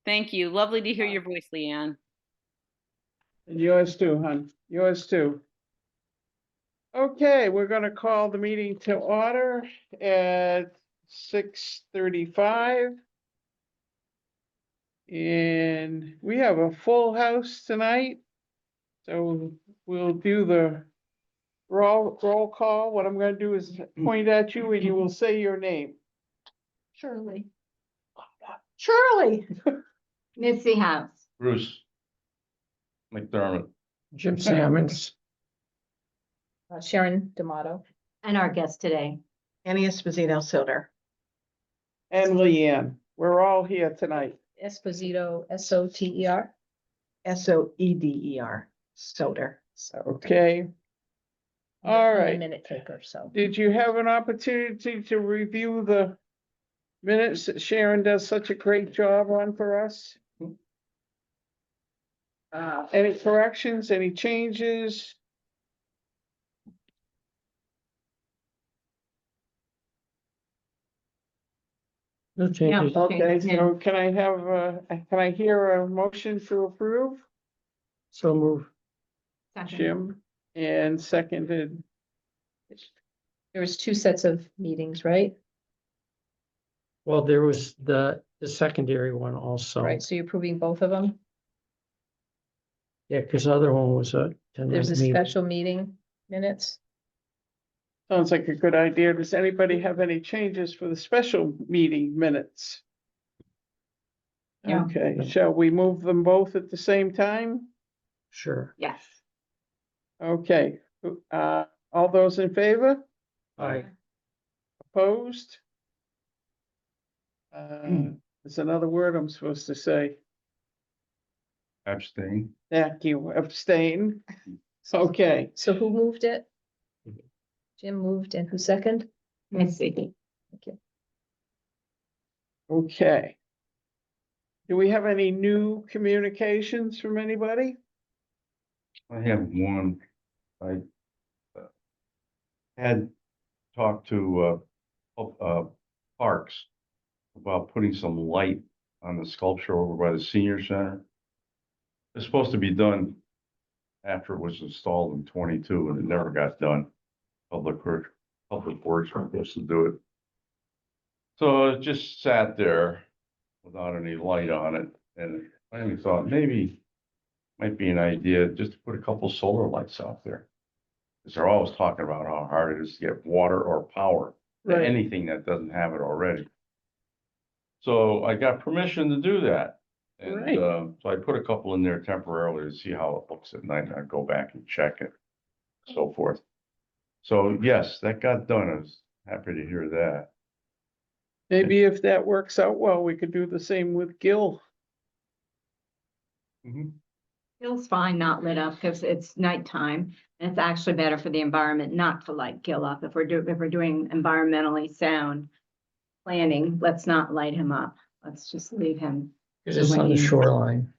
Thank you. Lovely to hear your voice, Leanne. And yours too, hon. Yours too. Okay, we're gonna call the meeting to order at 6:35. And we have a full house tonight. So we'll do the roll call. What I'm gonna do is point at you and you will say your name. Shirley. Shirley. Missy House. Bruce McDermott. Jim Sammons. Sharon D'Amato. And our guest today. Annie Esposito Soter. And Leanne. We're all here tonight. Esposito, Soter. Soeder, Soter. So. Okay. All right. Minute taker, so. Did you have an opportunity to review the minutes that Sharon does such a great job on for us? Any corrections, any changes? No changes. Okay, so can I hear a motion to approve? So move. Jim, and seconded, There was 2 sets of meetings, right? Well, there was the secondary one also. Right, so you're approving both of them? Yeah, because the other one was a. There's a special meeting minutes? sounds like a good idea. Does anybody have any changes for the special meeting minutes? No. Okay, shall we move them both at the same time? Sure. Yes. Okay, all those in favor? Aye. Opposed? There's another word I'm supposed to say. Abstain. Thank you, abstain. Okay, So who moved it? Jim moved and who second? Missy. okay. Do we have any new communications from anybody? I have one. I had talked to Parks about putting some light on the sculpture over by the senior center. It's supposed to be done after it was installed in 22 and it never got done. Public Works were supposed to do it. So it just sat there without any light on it. And I finally thought maybe might be an idea just to put a couple solar lights out there. Because they're always talking about how hard it is to get water or power to Right. anything that doesn't have it already. So I got permission to do that. And Right. so I put a couple in there temporarily to see how it looks at night. And I go back and check it, so forth. So yes, that got done. I was happy to hear that. Maybe if that works out well, we could do the same with Gil. Gill's fine not lit up because it's nighttime. And it's actually better for the environment not to light Gill up. If we're doing environmentally sound planning, let's not light him up. Let's just leave him. Because it's on the shoreline.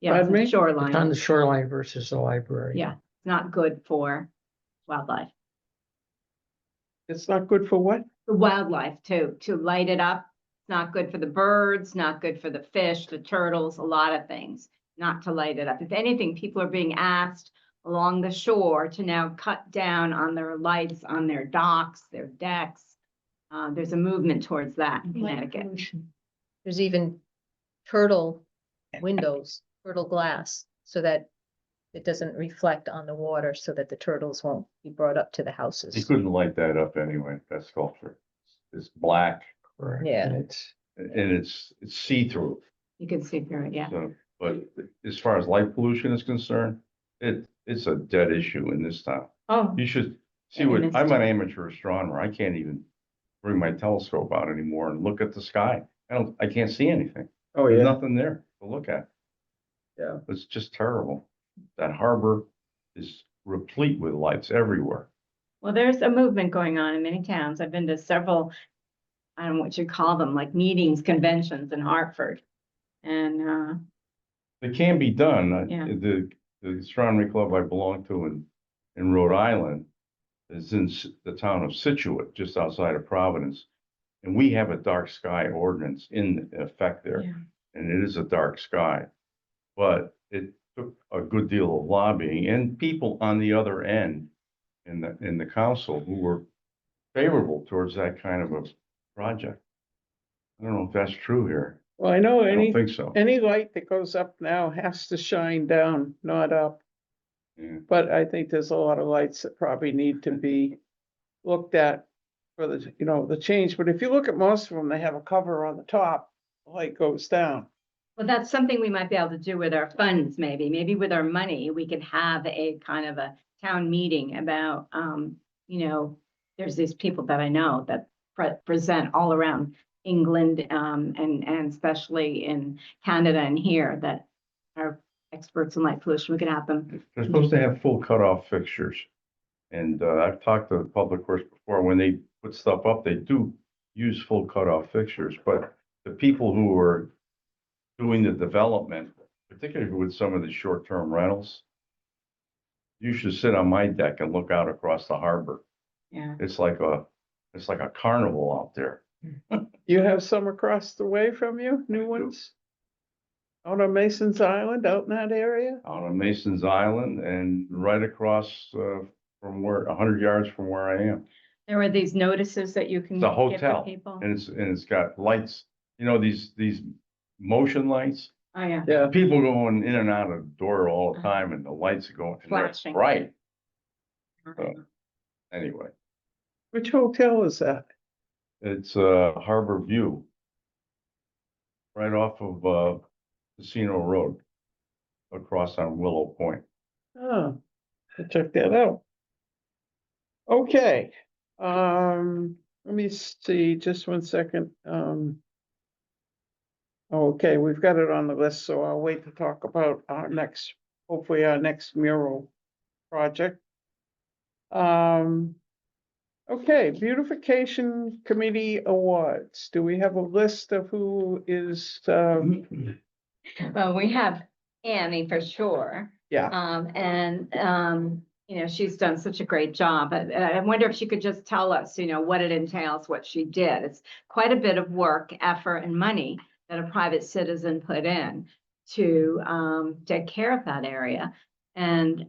Yeah, it's Pardon me? the It's on shoreline. the shoreline versus the library. Yeah, it's not good for wildlife. It's not good for what? The wildlife to light it up. It's not good for the birds, not good for the fish, the turtles, a lot of things, not to light it up. If anything, people are being asked along the shore to now cut down on their lights on their docks, their decks. There's a movement towards that in Connecticut. There's even turtle windows, turtle glass, so that it doesn't reflect on the water, so that the turtles won't be brought up to the You houses. couldn't light that up anyway, that sculpture. It's black Correct. Yeah. And it's, and it's see-through. You can see through it, yeah. So, but as far as light pollution is concerned, it's a dead issue in this town. Oh, You should see And what, in this I'm an town. amateur astronomer. I can't even bring my telescope out anymore and look at the sky. I can't see anything. Oh, There's yeah, nothing there to look at. yeah. It's just terrible. That harbor is replete with lights everywhere. well, there's a movement going on in many towns. I've been to several, I don't know what you call them, like meetings, conventions in Hartford. And, It can be done. Yeah. The astronomy club I belong to in Rhode Island is in the town of Situate, just outside of Providence. And we have a dark sky ordinance in effect there. yeah, and it is a dark sky. But it took a good deal of lobbying and people on the other end in the council who were favorable towards that kind of a project. I don't know if that's true here. Well, I know I don't any, think so. any light that goes up now has to shine down, not up. Yeah. But I think there's a lot of lights that probably need to be looked at for the, the change. But if you look at most of them, they have a cover on the top, the light goes down. Well, that's something we might be able to do with our funds, maybe with our money, we could have a kind of a town meeting about, there's these people that I know that present all around England, and especially in Canada and here that are experts in light pollution. We could have them. They're supposed to have full cutoff fixtures. And I've talked to Public Works before, when they put stuff up, they do use full cutoff fixtures, but the people who are doing the development, particularly with some of the short-term rentals, you should sit on my deck and look out across the harbor. Yeah. It's like a carnival out there. You have some across the way from you, new ones? Out on Mason's Island, out in that area? Out on Mason's Island and right across from 100 yards from where I am. There were these notices that you can It's a give to hotel people. and it's got lights, these motion lights. Oh, yeah. Yeah. People going in and out of the door all the time and the lights are going, and they're Flashing. bright. Anyway, Which hotel is that? it's Harbor View. Right off of Casino Road. Across on Willow Point. Oh, I'll check that out. Okay, let me see, just one second, okay, we've got it on the list, so I'll wait to talk about hopefully our next mural project. Okay, Beautification Committee Awards. Do we have a list of who is, Well, we have Annie for sure. yeah, She's done such a great job. I wonder if she could just tell us, what it entails, what she did. It's quite a bit of work, effort, and money that a private citizen put in to take care of that area. And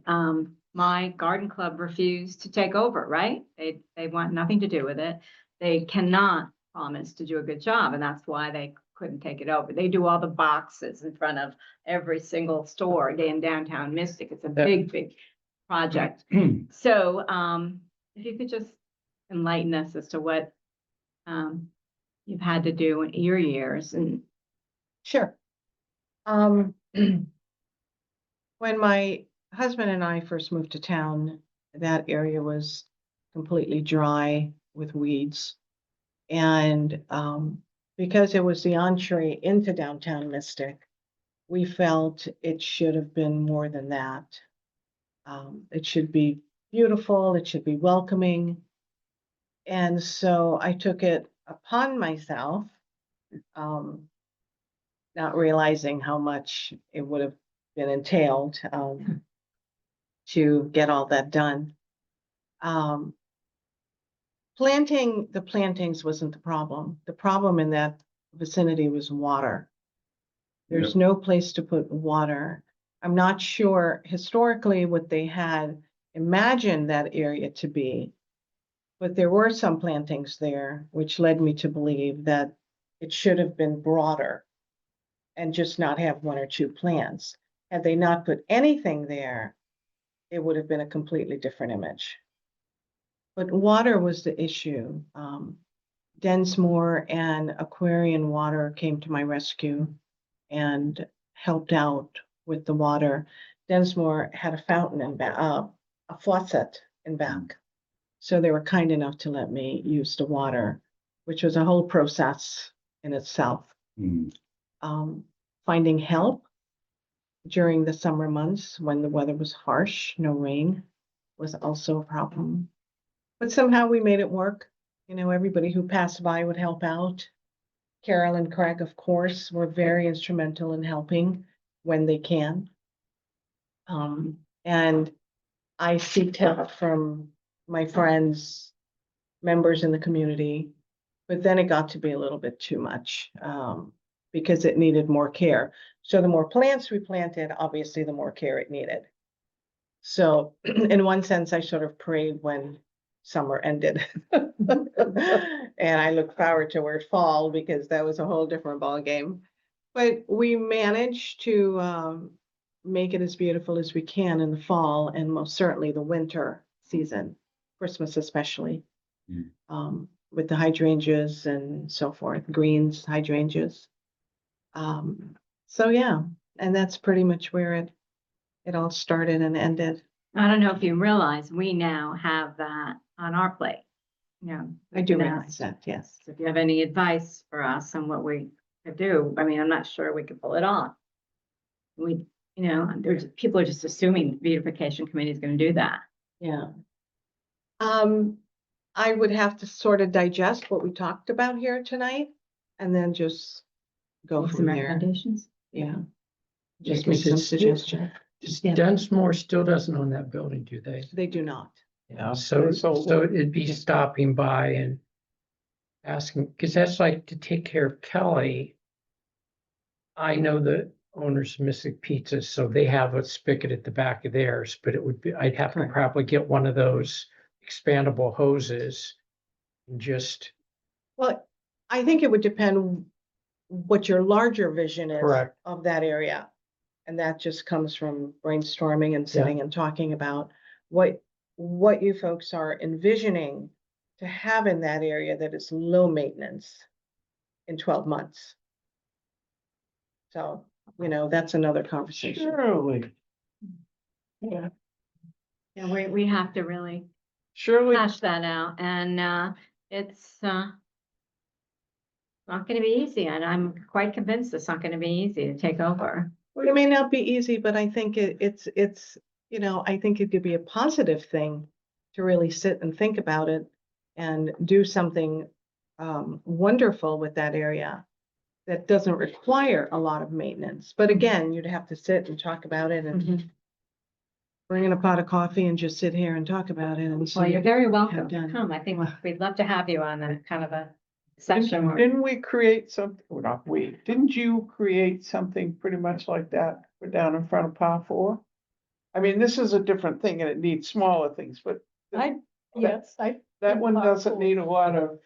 my garden club refused to take over, right? They want nothing to do with it. They cannot promise to do a good job, and that's why they couldn't take it over. They do all the boxes in front of every single store in downtown Mystic. It's a big project. So if you could just enlighten us as to what you've had to do in your years. And Sure. When my husband and I first moved to town, that area was completely dry with weeds. And because it was the entree into downtown Mystic, we felt it should have been more than that. It should be beautiful, it should be welcoming. And so I took it upon myself, not realizing how much it would have been entailed to get all that done. Planting the plantings wasn't the problem. The problem in that vicinity was water. There's no place to put water. I'm not sure historically what they had imagined that area to be, but there were some plantings there, which led me to believe that it should have been broader and just not have one or two plants. Had they not put anything there, it would have been a completely different image. But water was the issue. Densmore and Aquarian Water came to my rescue and helped out with the water. Densmore had a fountain in back, a faucet in back. So they were kind enough to let me use the water, which was a whole process in itself. Finding help during the summer months when the weather was harsh, no rain, was also a problem. But somehow we made it work. Everybody who passed by would help out. Carol and Craig, of course, were very instrumental in helping when they can. And I seeked help from my friends, members in the community, but then it got to be a little bit too much because it needed more care. So the more plants we planted, obviously the more care it needed. So in one sense, I sort of prayed when summer ended. And I look forward toward fall because that was a whole different ballgame. But we managed to make it as beautiful as we can in the fall and most certainly the winter season, Christmas especially. With the hydrangeas and so forth, greens, hydrangeas. So yeah, and that's pretty much where it all started and ended. I don't know if you realize, we now have that on our plate. You know, I do we can realize ask. that, yes. So if you have any advice for us on what we could do, I mean, I'm not sure we could pull it off. We, you know, people are just assuming the beautification committee is going to do that. Yeah. I would have to sort of digest what we talked about here tonight and then just go Make from some there. recommendations. Yeah. Yeah, Just make 'cause some it's- suggestions. Yeah. Dunsmore still doesn't own that building, do they? They do not. Yeah, So, they sold so it. it'd be stopping by and asking, because that's like to take care of Kelly. I know the owners of Mystic Pizza, so they have a spigot at the back of theirs, but it would be, I'd have to Correct. probably get one of those expandable hoses and just, Well, I think it would depend what your larger vision is Correct. of that area. And that just comes from brainstorming and sitting and talking about what you folks are envisioning to have in that area that is low maintenance in 12 months. So, you know, that's another conversation. Surely. Yeah, Yeah, we have to really surely, hash that out, and it's not gonna be easy, and I'm quite convinced it's not gonna be easy to take over. It may not be easy, but I think it's, you know, I think it could be a positive thing to really sit and think about it and do something wonderful with that area that doesn't require a lot of maintenance. But again, you'd have to sit and talk about it and bring in a pot of coffee and just sit here and talk about it and see. Well, you're very welcome have to done. come. I think we'd love to have you on a kind of a session where didn't we create something, well, not we, didn't you create something pretty much like that for down in front of Par 4? I mean, this is a different thing and it needs smaller things, but Yes, that one Par doesn't 4. need a lot of.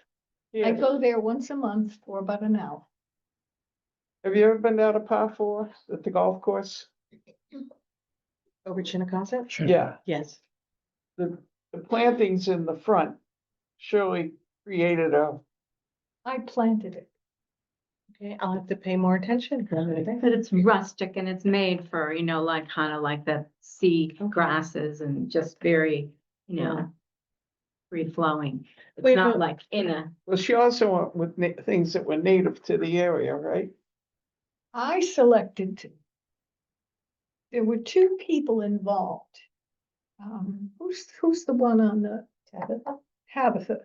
I Yeah. go there once a month for about an hour. Have you ever been down to Par 4 at the golf course? Over Chinnacasset? Yeah, Yes. the plantings in the front surely created a, I planted it. Okay, I'll have to pay more attention. but it's rustic and it's made for, you know, like kind of like the sea grasses and just very, you know, free flowing. It's Wait, not but- like in a, well, she also went with things that were native to the area, right? I selected. There were two people involved. Who's the one on the Tabitha?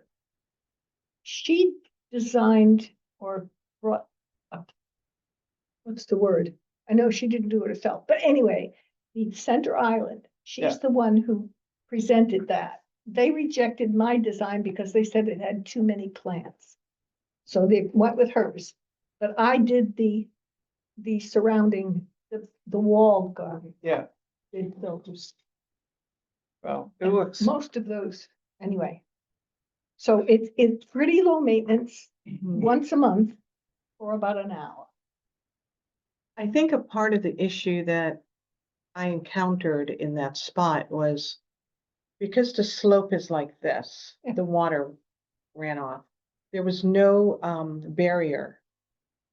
She designed or brought up. What's the word? I know she didn't do it herself, but anyway, the center island, Yeah. she's the one who presented that. They rejected my design because they said it had too many plants. So they went with hers, but I did the surrounding, the wall garden. Yeah, They built just well, it looks, most of those, anyway. So it's pretty low maintenance, once a month for about an hour. I think a part of the issue that I encountered in that spot was because the slope is like this, Yeah. the water ran off. There was no barrier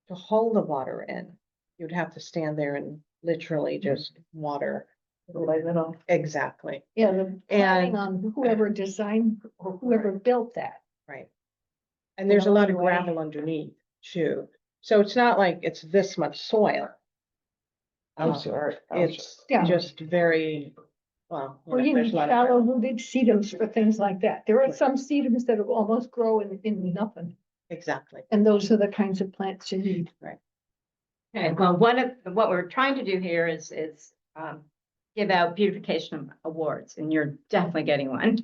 to hold the water in. You'd have to stand there and literally just water. Let it off. Exactly, Yeah, the planning And- on whoever designed or whoever built that. right. And there's a lot of Anyway. gravel underneath too. So it's not like it's this much soil. I'm sorry. I'm It's Yeah. just very, well. Well, you there's need a lot of shallow gravel. rooted sedums for things like that. There are Right. some sedums that will almost grow in nothing. Exactly. And those are the kinds of plants you need. okay, well, what we're trying to do here is give out beautification awards, and you're definitely getting one.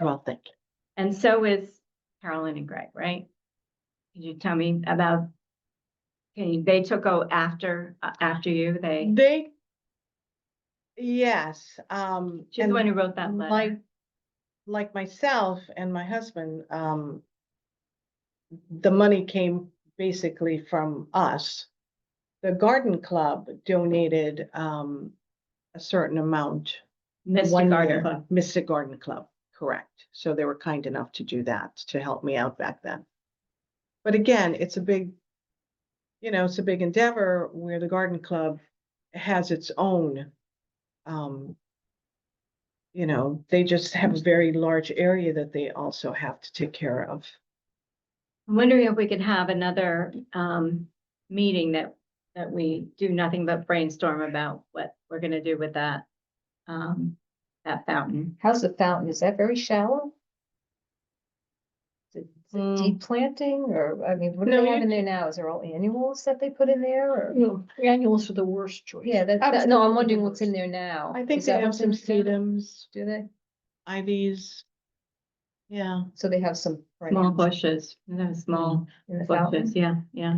Well, thank you. And so is Carolyn and Greg, right? Could you tell me about Okay, they took after you, They. Yes, she's the one who wrote that letter. like myself and my husband, the money came basically from us. The garden club donated, a certain amount. Mystic one Garden year. Club. Mystic Garden Club, correct. So they were kind enough to do that, to help me out back then. But again, it's a big, it's a big endeavor where the garden club has its own, they just have a very large area that they also have to take care of. I'm wondering if we could have another meeting that we do nothing but brainstorm about what we're gonna do with that fountain. How's the fountain? Is that very shallow? Is it Mm. deep planting or, I mean, what do No, they you have in there now? Is there all annuals that they put in there or? No, annuals are the worst choice. Yeah, no, Absolutely I'm wondering the what's in worst. there now. I think Is they that have what's some in there now? sedums, Do they? ivies. Yeah, So they have some. Small perennials bushes, small in the bushes, fountain? yeah.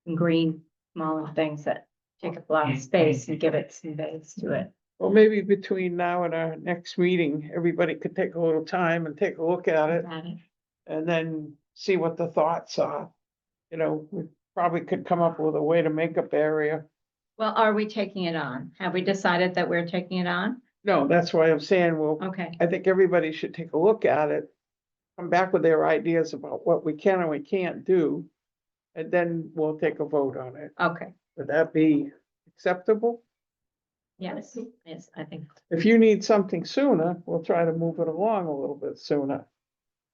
And green, smaller things that take up a lot of space and give it some base to it. Well, maybe between now and our next meeting, everybody could take a little time and take a look at it Got it. and then see what the thoughts are. We probably could come up with a way to make up area. Well, are we taking it on? Have we decided that we're taking it on? No, that's why I'm saying, well, Okay, I think everybody should take a look at it. Come back with their ideas about what we can and we can't do. And then we'll take a vote on it. okay, Would that be acceptable? yes, I think. If you need something sooner, we'll try to move it along a little bit sooner.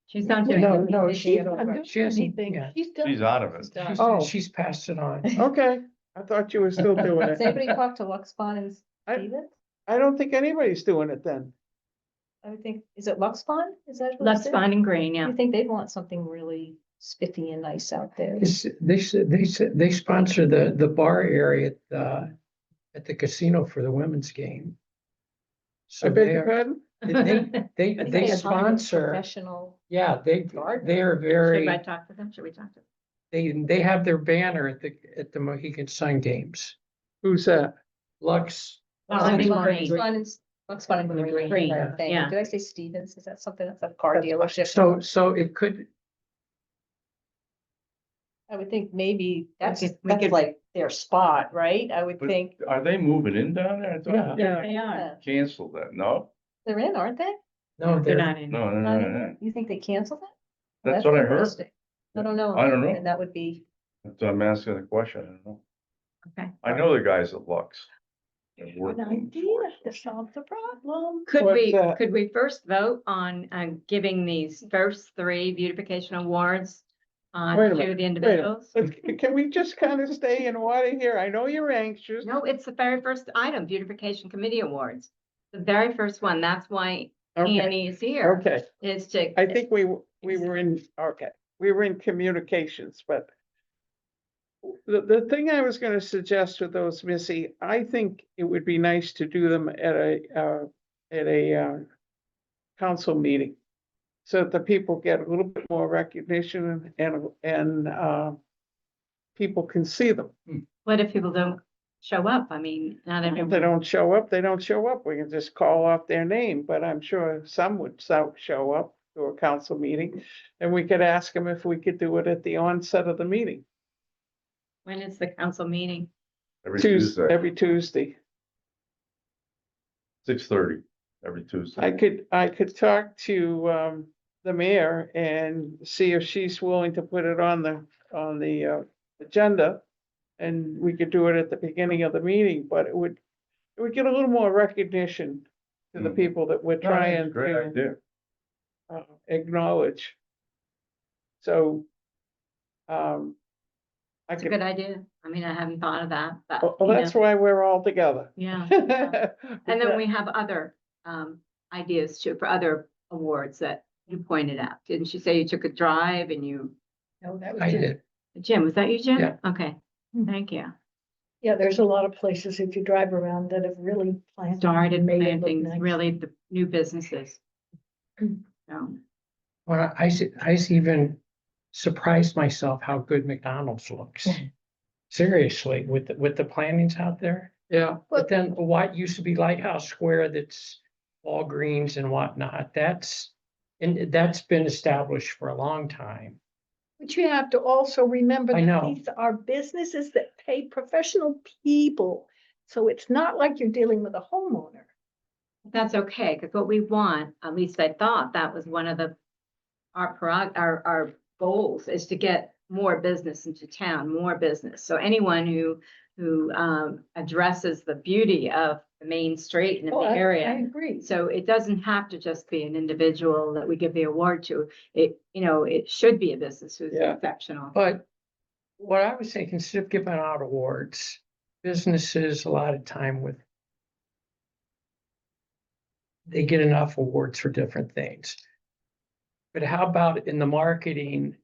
She's not doing. No, it. no, She's she, not doing she hasn't, Anything, yeah, she's done. She's out of it. she's, Oh. she's passed it on. Okay, I thought you were still doing Has anybody it. talked to Luxpon and I- Stevens? I don't think anybody's doing it then. I would think, is it Luxpon? Is that? what it Let's is? find and green, yeah. You think they'd want something really spiffy and nice out there? They sponsor the bar area at the casino for the women's game. So I beg they your are, pardon? they I think they have hired a sponsor, Professional. yeah, they are Should I very, talk to them? Should we talk to them? they have their banner at the Mohegan Sun Games. Who's that? Lux, Luxpon and Green. Green, Thing. yeah. Did I say Stevens? Is that something that's a car dealership? so it could, I would think maybe that's, we that's could- like their spot, right? I would But think. Are they moving in down there? I thought yeah, They are. they canceled that. No, They're in, aren't they? no, They're they're, not in. no, no, Not no, in no. there? You think they canceled it? That's what I heard. interesting. I don't know. I don't know. And that would be, That's why I'm asking the question. I don't know. Okay. I know the guys at Lux. that work An in idea stores. to solve the problem. What's Could we first vote on giving these first 3 beautification awards Wait a to minute, the individuals? Can we just kind of stay in order here? I know you're anxious. No, it's the very first item, Beautification Committee Awards. The very first one. That's why Okay, Annie is here, okay. is to. I think we were in, okay, we were in communications, but the thing I was gonna suggest with those, Missy, I think it would be nice to do them at a council meeting. So that the people get a little bit more recognition and people can see them. What if people don't show up? I mean, not If they everyone. don't show up, they don't show up. We can just call off their name, but I'm sure some would show up to a council meeting. And we could ask them if we could do it at the onset of the meeting, When is the council meeting? Every Tuesday, Tuesday, every Tuesday. 6:30, every Tuesday. I could talk to the mayor and see if she's willing to put it on the agenda. And we could do it at the beginning of the meeting, but it would get a little more recognition to the Mhm. people that we're trying Great to idea. acknowledge. So, I It's a could, good idea. I mean, I haven't thought of that, but. well, you that's know, why we're all together. Yeah. And then we have other ideas too, for other awards that you pointed out. Didn't you say you took a drive and you, No, that was I it. did. Jim, was that you, Jim? Yeah. Okay, thank you. Yeah, there's a lot of places if you drive around that have really planted. Started and made it look planting nice. really the new businesses. So, Well, I even surprised myself how good McDonald's looks. seriously, with the plantings out there. Yeah, But then what used to be Lighthouse Square, that's Walgreens and whatnot, and that's been established for a long time. But you have to also remember I that know. these are businesses that pay professional people. So it's not like you're dealing with a homeowner. That's okay, because what we want, at least I thought that was one of our goals is to get more business into town, more business. So anyone who addresses the beauty of the main street and Oh, the I area. agree. So it doesn't have to just be an individual that we give the award to. It should be a business who's Yeah. exceptional. But what I was thinking, instead of giving out awards, businesses a lot of time they get enough awards for different things. But how about in the marketing,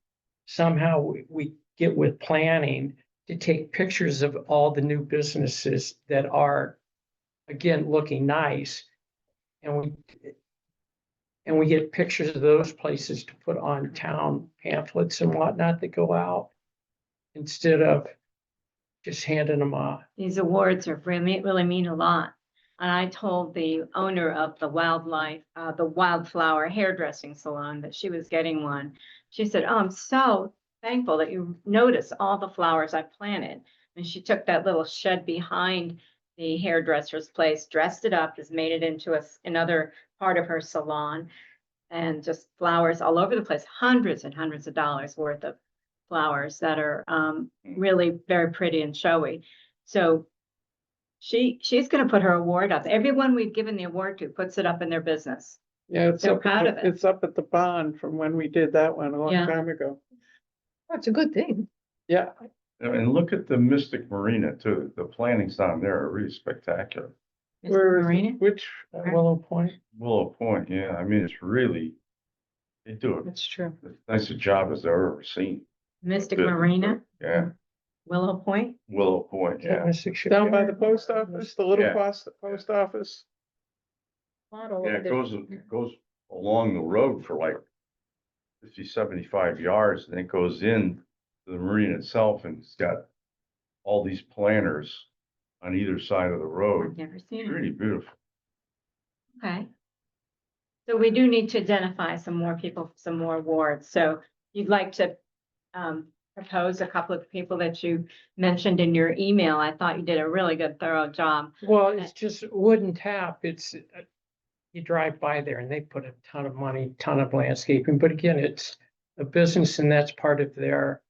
somehow we get with planning to take pictures of all the new businesses that are, again, looking nice. And we get pictures of those places to put on town pamphlets and whatnot that go out instead of just handing them off. These awards are really mean a lot. And I told the owner of the Wildflower hairdressing salon that she was getting one. She said, "Oh, I'm so thankful that you notice all the flowers I planted." And she took that little shed behind the hairdresser's place, dressed it up, just made it into another part of her salon, and just flowers all over the place, hundreds and hundreds of dollars worth of flowers that are really very pretty and showy. So she's gonna put her award up. Everyone we've given the award to puts it up in their business. yeah, it's They're up, proud of it. it's up at the bond from when we did that one a long Yeah. time ago. That's a good thing. Yeah, And look at the Mystic Marina too. The plantings down there are really spectacular. where is Marina? it? Which, Willow Point. Willow Point, yeah, I mean, it's really, they do That's true. as nice a job as I've ever seen. Mystic Good. Marina, Yeah, Willow Point. Willow Point, yeah. down by the post office, the little Yeah. post office. Yeah, it goes along the road for like 50, 75 yards, and it goes in to the marina itself, and it's got all these planters on either side of the I've road. never seen It's it. really beautiful. Okay. So we do need to identify some more people, some more awards. So you'd like to propose a couple of people that you mentioned in your email. I thought you did a really good, thorough job. Well, it's just Wooden Tap. You drive by there and they put a ton of money, ton of landscaping, but again, it's a business and that's part of their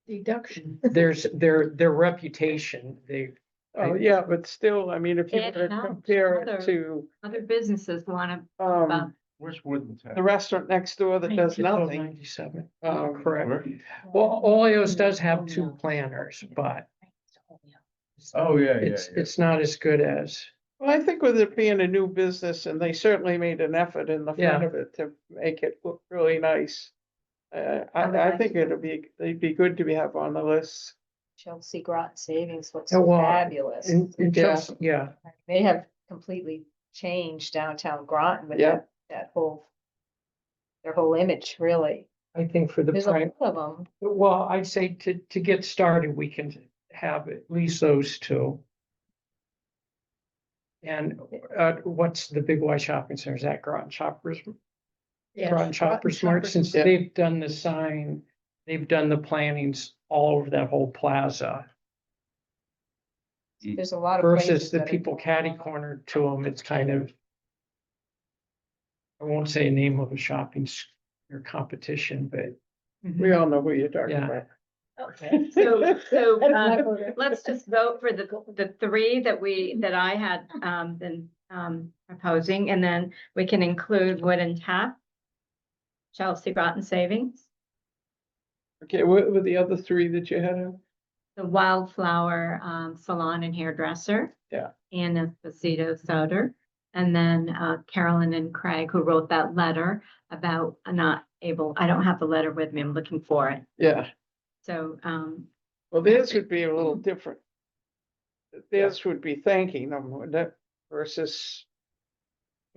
Deduction. their reputation. Oh, yeah, but still, I mean, if you It were to helps compare it other- to, Other businesses want to, Where's Wooden Tap? the restaurant next door that does nothing. 97. Correct. Where? Well, Oleo's does have two planners, but Oh, yeah, it's not as good as. Well, I think with it being a new business, and they certainly made an effort in the front Yeah. of it to make it look really nice. I think they'd be good to have on the list. Chelsea Groton Savings looks Oh, well, fabulous. And Yeah. just, yeah, They have completely changed downtown Groton with Yeah. that their whole image, really. I think for the There's a prime, lot of them. well, I'd say to get started, we can have at least those two. And what's the Big Y Shopping Center? Is that Groton Shoppers? Groton Shoppers Mart, since Yeah. they've done the sign, they've done the plannings all over that whole plaza. There's a lot of Versus places the that are people doing catty that. corner to them, it's kind of. I won't say name of a shopping or competition, but We all know who you're talking Yeah. about. okay. So let's just vote for the three that I had been proposing, and then we can include Wooden Tap, Chelsea Groton Savings, Okay, what were the other three that you had? the Wildflower Salon and Hairdresser. Yeah. Anna Faceto Soder, and then Carolyn and Craig, who wrote that letter about I don't have the letter with me, I'm looking for it. Yeah, So, well, theirs would be a little different. Theirs would be thanking them, wouldn't it? Versus,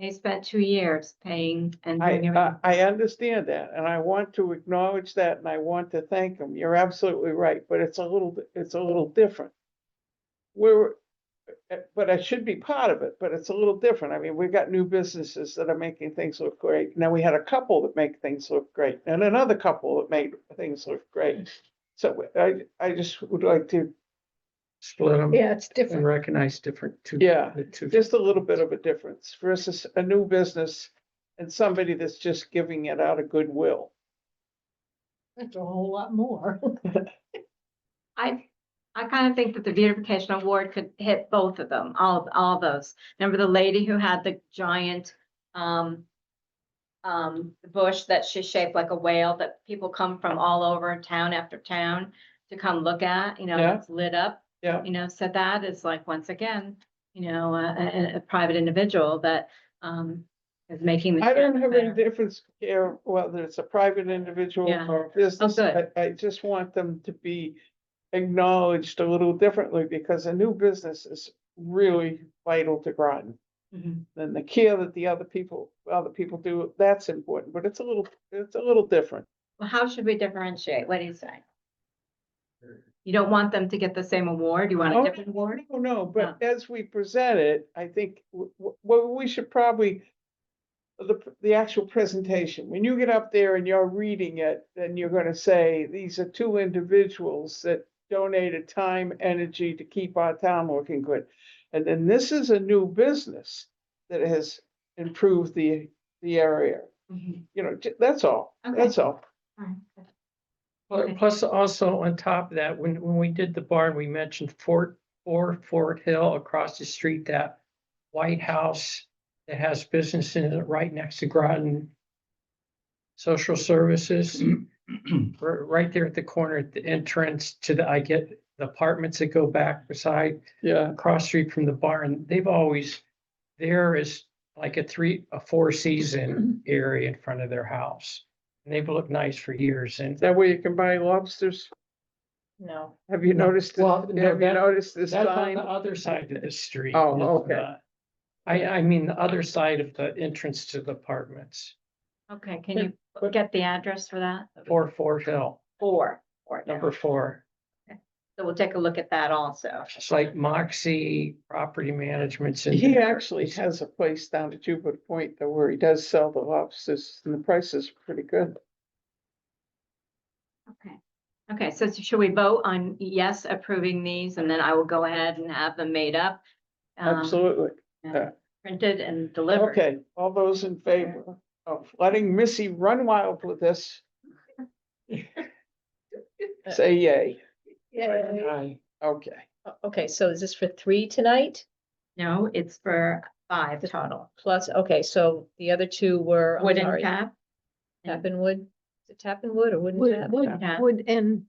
They spent 2 years paying and I, doing everything. I understand that, and I want to acknowledge that, and I want to thank them. You're absolutely right, but it's a little different. We're, but I should be part of it, but it's a little different. I mean, we've got new businesses that are making things look great. Now, we had a couple that make things look great, and another couple that made things look great. So I just would like to, Split them Yeah, it's and different. recognize different two. Yeah, the two. just a little bit of a difference versus a new business and somebody that's just giving it out of goodwill. That's a whole lot more. I kind of think that the beautification award could hit both of them, all those. Remember the lady who had the giant, bush that she shaped like a whale that people come from all over town after town to come look at, Yeah. it's lit up. Yeah. So that is like, once again, a private individual that, is making. the I don't town have any better. difference here, whether it's a private individual Yeah. or a business. good. I just want them to be acknowledged a little differently because a new business is really vital to Groton. Mhm. And the care that the other people do, that's important, but it's a little different. Well, how should we differentiate? What do you say? You don't want them to get the same award? You want a Oh, different award? No, but as we present it, I think what we should probably, the actual presentation, when you get up there and you're reading it, then you're gonna say, these are two individuals that donated time, energy to keep our town looking good. And then this is a new business that has improved the area. Mhm. That's all, Okay. that's all. All right. Well, plus also on top of that, when we did the barn, we mentioned Fort Hill across the street, that White House that has business in it right next to Groton Social Services, right there at the corner at the entrance to I get the apartments that go back beside, Yeah, across the street from the barn. There is like a 4-season area in front of their house. And they've looked nice for years and is that where you can buy lobsters? No. Have you No. noticed, Well, no, have you that- noticed this that's on sign? the other side of the street. Oh, is, okay. I mean, the other side of the entrance to the apartments, Okay, can you get the address for that? Fort Hill, 4. number 4. So we'll take a look at that also. It's like Moxie Property Management's in He there. actually has a place down at Jupiter Point though, where he does sell the lobsters and the prices are pretty good. Okay, so should we vote on yes, approving these, and then I will go ahead and have them made up? Absolutely. and Printed and delivered. Okay, all those in favor of letting Missy run wild with this? Say yay. Yeah. Okay. Okay, so is this for 3 tonight? No, it's for 5 total. Plus, okay, so the other 2 were, I'm Wooden sorry, cap. tap and wood? Is it tap and wood or wooden Would, tap? would, Yeah. would, and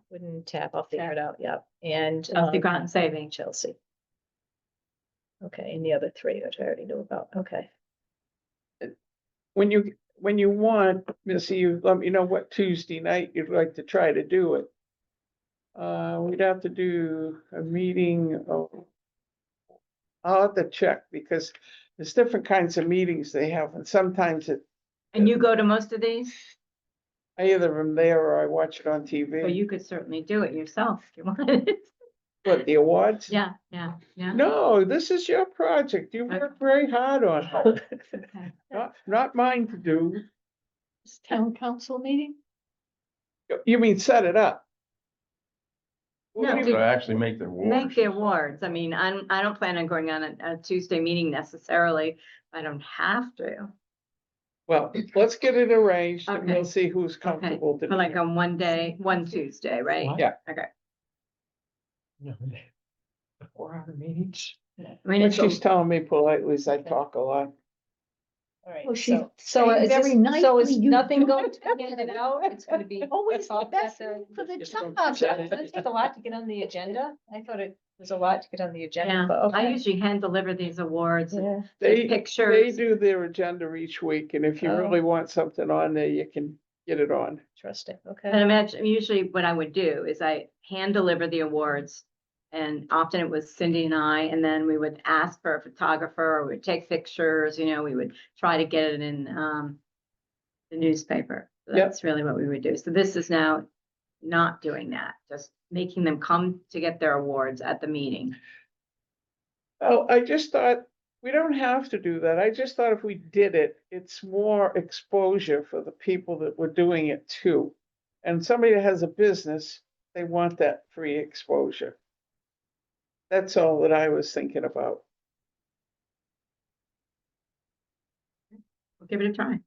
Wooden tap, I'll figure it out, yeah, and. Chelsea Groton Saving. Chelsea. Okay, and the other 3, which I already knew about, okay. When you want, Missy, you let me know what Tuesday night you'd like to try to do it. We'd have to do a meeting. I'll have to check because there's different kinds of meetings they have and sometimes And you go to most of these? I either am there or I watch it on So TV. you could certainly do it yourself if you wanted. What, the awards? Yeah. No, this is your project. You Okay. worked very hard on it. Okay. Not mine to do. this town council meeting? You mean set it up? No, What do you- To actually make the awards. Make the awards. I mean, I don't plan on going on a Tuesday meeting necessarily. I don't have to. Well, let's get it arranged and Okay. we'll see who's Okay, comfortable to for like do it. on one Tuesday, right? What? Yeah. Okay. No, the 4-hour meetings. I mean, What it's, she's telling me politely is I talk a lot. All right, Well, she's so saying is very this, so is nicely you nothing do. going to be handed out? It's gonna be. Always the talked best at thing for the Just don't job. set Does it take a lot to get on the agenda? I thought it was a lot to get on the agenda, yeah, but I okay. usually hand deliver these awards and Yeah, They, they pictures. do their agenda each week and if you Oh. really want something on there, you can get it on. interesting, And okay. imagine, usually what I would do is I hand deliver the awards And often it was Cindy and I, and then we would ask for a photographer, or we'd take pictures, we would try to get it in, the newspaper. So Yep. that's really what we would do. So this is now not doing that, just making them come to get their awards at the meeting. Oh, I just thought, we don't have to do that. I just thought if we did it, it's more exposure for the people that were doing it too. And somebody that has a business, they want that free exposure. That's all that I was thinking about. We'll give it a try.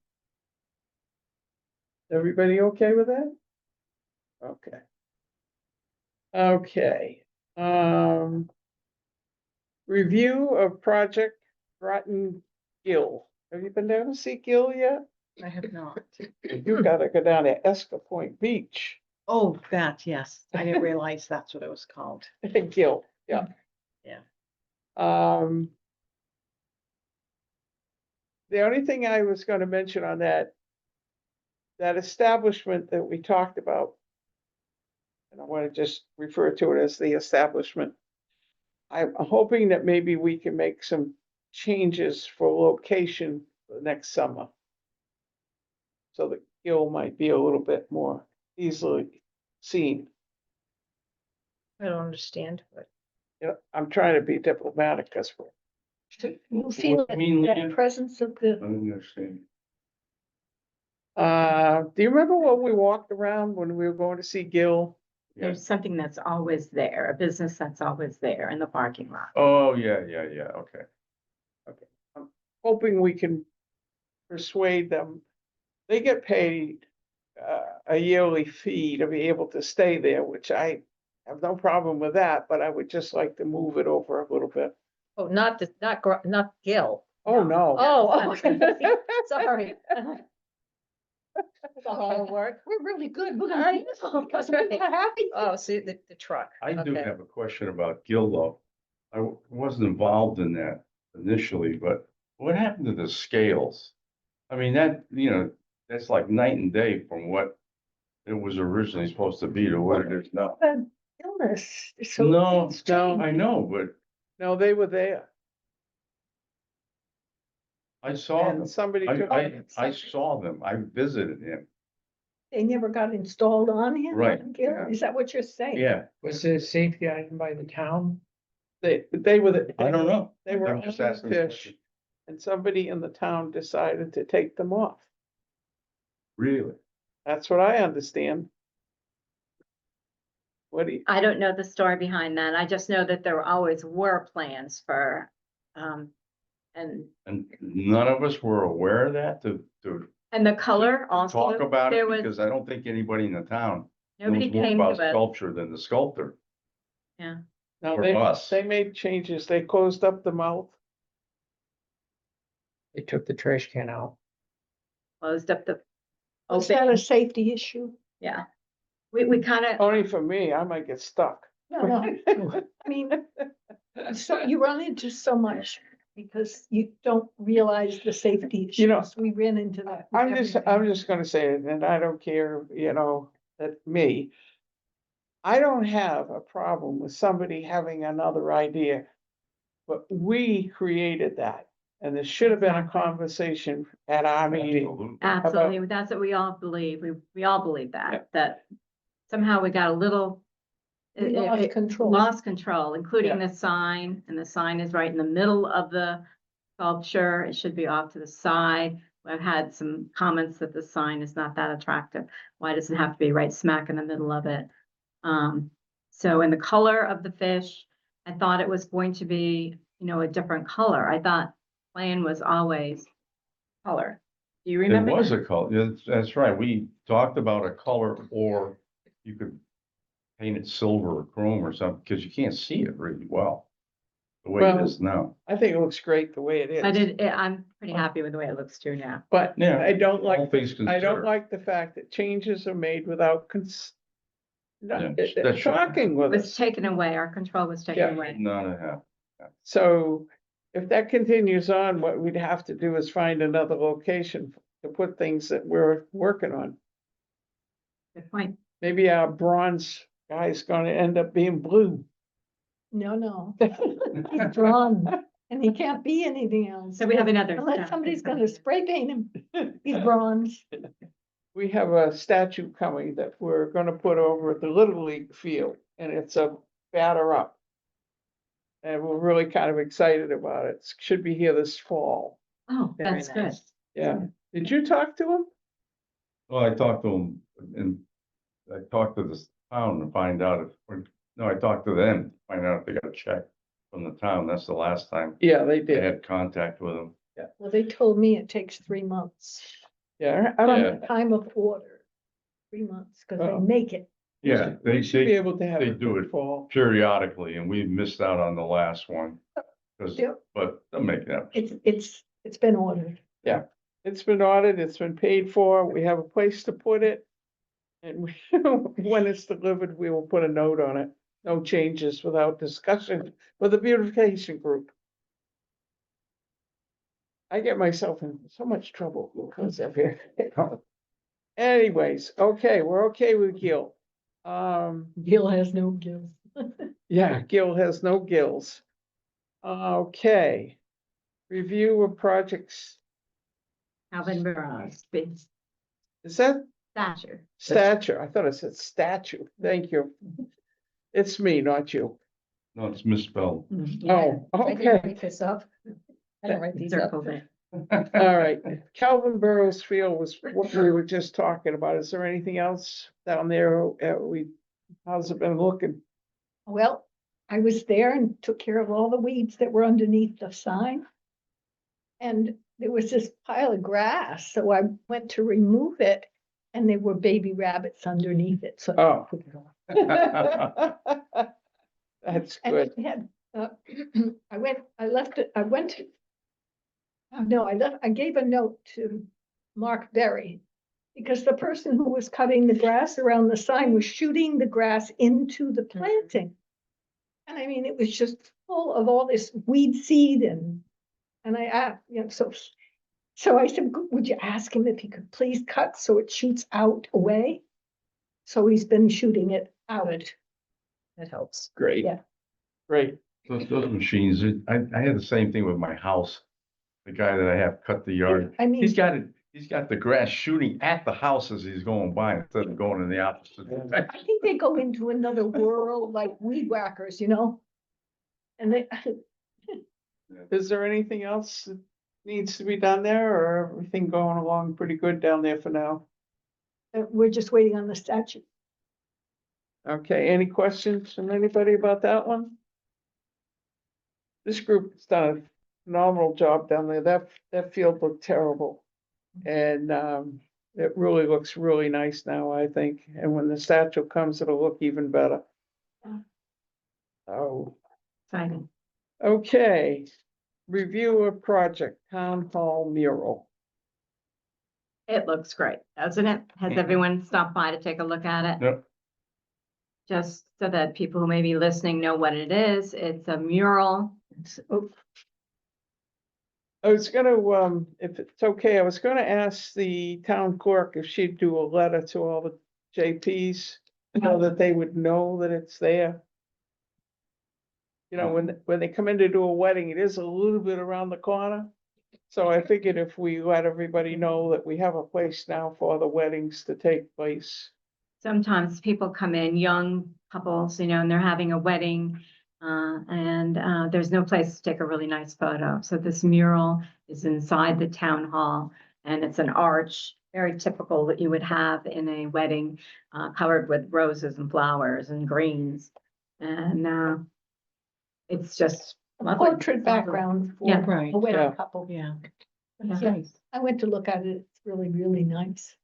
Everybody okay with that? Okay. Okay, review of project Groton Gill. Have you been down to see Gill yet? I have not. You gotta go down to Esca Point Beach. Oh, that, yes. I didn't realize that's what it was called. Gill, yeah. Yeah. The only thing I was gonna mention on that establishment that we talked about, and I wanna just refer to it as the establishment. I'm hoping that maybe we can make some changes for location for next summer. So that Gill might be a little bit more easily seen. I don't understand, but. Yeah, I'm trying to be diplomatic because You feel What do you mean, that Leanne? presence of I the, don't understand. do you remember when we walked around when we were going to see Gill? Yeah. There's something that's always there, a business that's always there in the parking lot. Oh, yeah, okay. Hoping we can persuade them. They get paid a yearly fee to be able to stay there, which I have no problem with that, but I would just like to move it over a little bit. Oh, not Gil. Oh, no. Oh, okay. Sorry. the hard work, we're really good, we're gonna keep this on, because we're Right. happy. Oh, see, the truck. I do Okay. have a question about Gill though. Wasn't involved in that initially, but what happened to the scales? I mean, that's like night and day from what it was originally supposed to be to what it is now. The illness, so. No, things no, change. I know, but No, they were there I saw them. and somebody took. I saw them. I visited him. They never got installed on him? Right. on Gil? Yeah. Is that what you're saying? Yeah, Was it a safety item by the town? They were. I don't know. They were I'm on just the asking a fish question. and somebody in the town decided to take them off. Really? That's what I understand. What do you, I don't know the story behind that. I just know that there always were plans for, and And none of us were aware of that to the color also. talk about it, there was- because I don't think anybody in the town Nobody knows more came about to us. sculpture than the sculptor. Yeah, no, For they, us. they made changes. They closed up the mouth. They took the trash can out. closed up the. Was that a safety issue? Yeah, we kind of, Only for me, I might get stuck. No, no, I mean, so you run into so much because you don't realize the safety You know, issues. We ran into that. with I'm everything. just gonna say it, and I don't care, that me. I don't have a problem with somebody having another idea. But we created that, and there should have been a conversation at our meeting. Absolutely. absolutely, that's what we all believe. We all believe Yeah. that somehow we got a little. We it- lost it control. Lost control, including Yeah. the sign, and the sign is right in the middle of the sculpture. It should be off to the side. I've had some comments that the sign is not that attractive. Why does it have to be right smack in the middle of it? So in the color of the fish, I thought it was going to be, a different color. I thought plan was always color. Do you It remember? was that? a color, that's right, we talked about a color, or you could paint it silver or chrome or something, because you can't see it really well. The way it Well, is now. I think it looks great the way it is. I'm pretty happy with the way it looks too now. But Yeah. I don't All like, things I don't considered. like the fact that changes are made without Yeah, that's true. talking It with was us. taken away, our control was taken Yeah. away. Not a half. So if that continues on, what we'd have to do is find another location to put things that we're working on. Good point. Maybe our bronze guy's gonna end up being blue. No, he's drawn, and he can't be anything else. So we have another. Unless staff somebody's that's gonna spray paint him, he's bronze. We have a statue coming that we're gonna put over at the Little League field, and it's a batter up. And we're really kind of excited about it. Should be here this fall. Oh, Very that's good. nice. Yeah. Did you talk to him? Well, I talked to him and I talked to the town to find out if, or, no, I talked to them, to find out if they got a check from the town. That's the last time Yeah, they they did. had contact with them. Well, they told me it takes 3 months Yeah, from I the time of order. 3 months, because they Oh. make it. Yeah, we should be able to have they it do for it. fall. periodically, and we missed out on the last one. 'Cause- Yep. but they'll make that. It's been ordered. It's been ordered, it's been paid for, we have a place to put it. And we, when it's delivered, we will put a note on it. No changes without discussion with the beautification group. I get myself in so much trouble because of it. Anyways, okay, we're okay with Gil. Gil has no gills. Yeah, Gil has no gills. Okay. Review of projects. Calvin Burrows, big Is that stature. stature? I thought it said statue. Thank you. It's me, not you. No, it's misspelled. Oh, I didn't okay. write this up. I didn't write these up. Circled it. All right. Calvin Burrows Field was what we were just talking about. Is there anything else down there? How's it been looking? Well, I was there and took care of all the weeds that were underneath the sign. And there was this pile of grass, so I went to remove it, and there were baby rabbits underneath it, so. Oh. I took it off. That's And good. it had, I gave a note to Mark Berry. Because the person who was cutting the grass around the sign was shooting the grass into the planting. And I mean, it was just full of all this weed seed and I, so I said, would you ask him if he could please cut so it shoots out away? So he's been shooting it out. That helps. Great. Yeah. Great. Those machines, I had the same thing with my house. The guy that I have cut the yard, I mean, he's got the grass shooting at the house as he's going by instead of going in the opposite direction. I think they go into another world like weed whackers, And they, Is there anything else that needs to be done there or everything going along pretty good down there for now? we're just waiting on the statue. Okay, any questions from anybody about that one? This group has done a phenomenal job down there. That field looked terrible. And it really looks really nice now, I think. And when the statue comes, it'll look even better. Oh, Exciting. okay. Review of project, town hall mural. It looks great, doesn't it? Has Mhm. everyone stopped by to take a look at it? Yep. Just so that people who may be listening know what it is. It's a mural. I was gonna, if it's okay, I was gonna ask the town clerk if she'd do a letter to all the JPs, so that they would know that it's there. When they come in to do a wedding, it is a little bit around the corner. So I figured if we let everybody know that we have a place now for the weddings to take place. Sometimes people come in, young couples, and they're having a wedding. And there's no place to take a really nice photo. So this mural is inside the town hall and it's an arch, very typical that you would have in a wedding, covered with roses and flowers and greens. And it's just A lovely. portrait background for Yeah. Right. a wedding Yeah. couple. Yeah. Yeah. I went to look at it. It's really, really nice.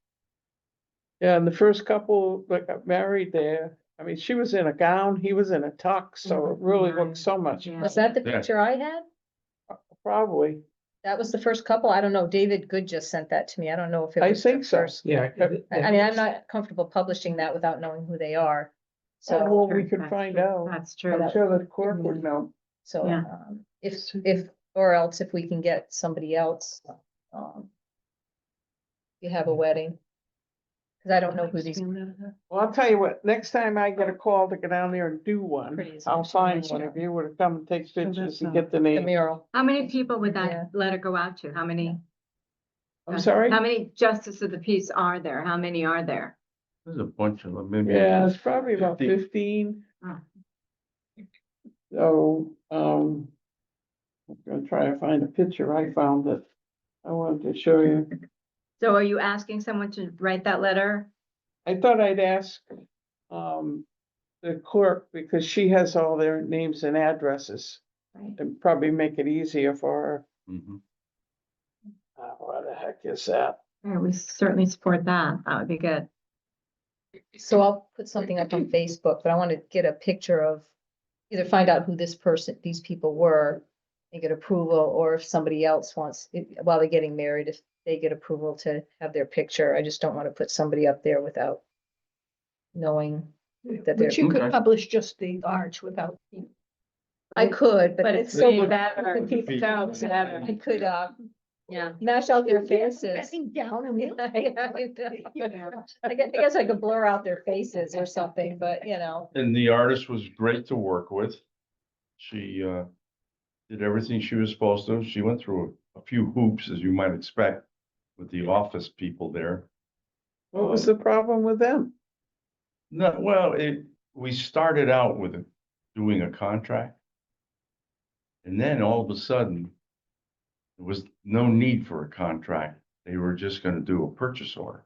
Yeah, and the first couple that got married there, I mean, she was in a gown, he was in a tux, so it really looked so much, Yeah. Was that the Yeah. picture I had? probably. That was the first couple? I don't know. David Good just sent that to me. I don't know if it I was. their think so. first. Yeah. I mean, I'm not comfortable publishing that without knowing who they are. So, So, well, we could That's find true. out. That's true. I'm sure the clerk would know. Yeah. if, or else if we can get somebody else, you have a wedding. Cause I don't know who these. Well, I'll tell you what, next time I get a call to go down there and do one, Pretty as I'll much find as one you of you to come and take pictures and that's, get the The name. mural. How many people would Yeah. that letter go out to? How many? I'm sorry? How many justices of the peace are there? How many are there? There's a bunch of them, maybe. Yeah, it's probably about 50. 15. Oh. So, I'm gonna try to find a picture. I found it. I wanted to show you. So are you asking someone to write that letter? I thought I'd ask, the clerk, because she has all their names and addresses, Right. and probably make it easier for her. Mhm. What the heck is that? Yeah, we certainly support that. That would be good. So I'll put something up on Facebook, but I want to get a picture of, either find out who this person, these people were, and get approval, or if somebody else wants, while they're getting married, if they get approval to have their picture. I just don't want to put somebody up there without knowing that they're. But you could Okay. publish just the arch without. I could, but But it's it's so way better. better. Feet. Sounds better. I could, Yeah. mash out their faces. Bending down and. I guess I could blur out their faces or something, but you know. And the artist was great to work with. She, did everything she was supposed to. She went through a few hoops, as you might expect, with the office people there. What was the problem with them? No, well, we started out with doing a contract. And then all of a sudden, there was no need for a contract. They were just gonna do a purchase order.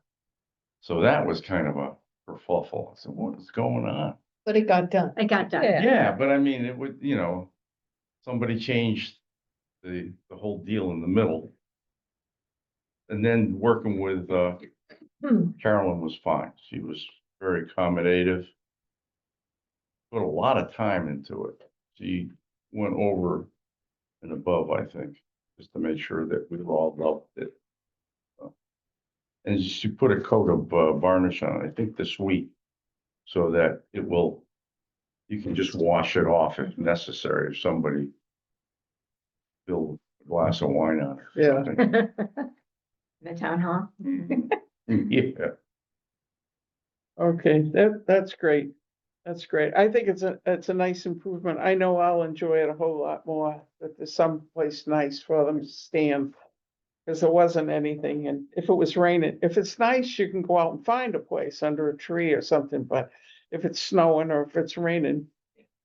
So that was kind of a kerfuffle. I said, what is going on? But it got done. I got that. Yeah. Yeah, but I mean, it would, somebody changed the whole deal in the middle. And then working with, Carolyn was fine. She was very accommodative. Put a lot of time into it. She went over and above, I think, just to make sure that we all loved it. And she put a coat of varnish on it, I think this week, so that you can just wash it off if necessary, if somebody spilled a glass of wine on it. or Yeah. something. The town hall. Yeah, Okay, that's great. That's great. I think it's a nice improvement. I know I'll enjoy it a whole lot more, that there's someplace nice for them to stand. Cause there wasn't anything, and if it was raining, if it's nice, you can go out and find a place under a tree or something, but if it's snowing or if it's raining,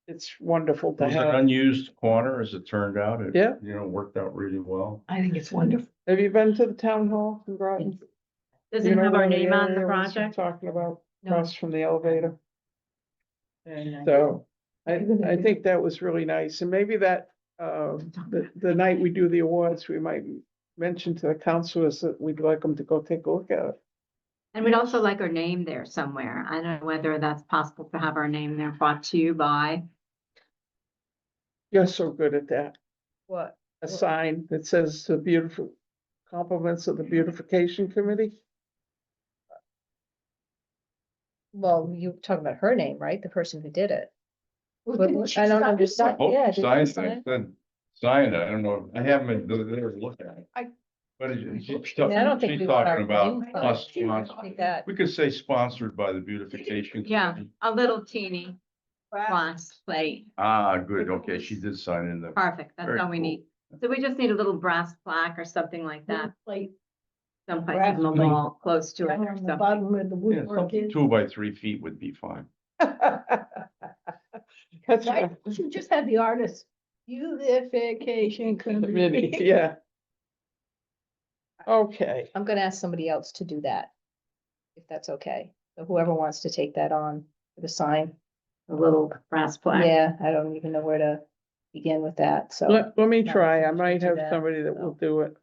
it's wonderful it to was an have. unused corner, as it turned out. It, Yeah. worked out really well. I think it's wonderful. Have you been to the town hall in Groton? Does You it know have our where name on the area was I'm project? Talking about No. across from the elevator. Very nice. So I think that was really nice, and maybe that, the night we do the awards, we might mention to the councilors that we'd like them to go take a look at it. And we'd also like our name there somewhere. I don't know whether that's possible to have our name there brought to you by. You're so good at that. What? A sign that says the beautiful compliments of the Beautification Committee. Well, you talking about her name, right? The person who did it. Well, But didn't she I don't sign it? understand. Oh, Yeah, did you signed sign it, it? then signed it. I don't know. I haven't been there to look at it. I- But I mean, I don't think she's we want our talking about name signed. us, I don't think that. we could say sponsored by the Beautification. Yeah, Committee. a little teeny glass plate. Ah, good. Okay, she did sign in the. Perfect. That's Very all we cool. need. So we just need a little brass plaque or something like that, Like, someplace Brass on the plate. wall, close to it down or on the something. bottom where the Yeah, woodwork something is. 2 by 3 feet would be fine. That's Right, right. you should just have the artist, Beautification Committee, Committee. yeah. Okay, I'm gonna ask somebody else to do that. If that's okay. So whoever wants to take that on for the sign. A little brass plaque. Yeah, I don't even know where to begin with that, so. let me Not try. I much might into have that, somebody that will do it.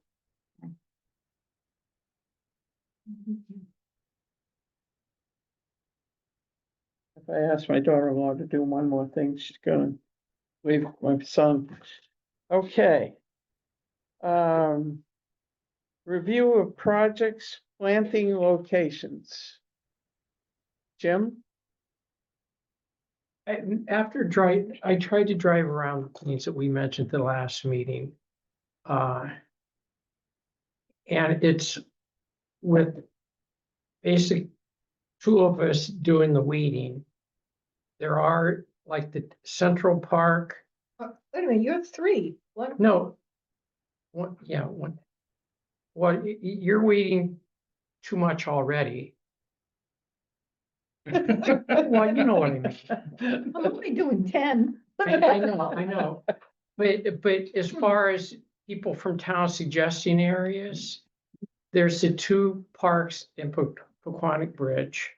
If I ask my daughter-in-law to do one more thing, she's gonna leave my son. Okay. Review of projects, planting locations. Jim? I tried to drive around the things that we mentioned at the last meeting. And it's with basic two of us doing the weeding. There are like the Central Park, Wait a minute, you're three. What? no. One, yeah, one. Well, you're weeding too much already. Well, you know what I mean. I'm only doing 10. I know. But as far as people from town suggesting areas, there's the two parks in Pequonic Bridge.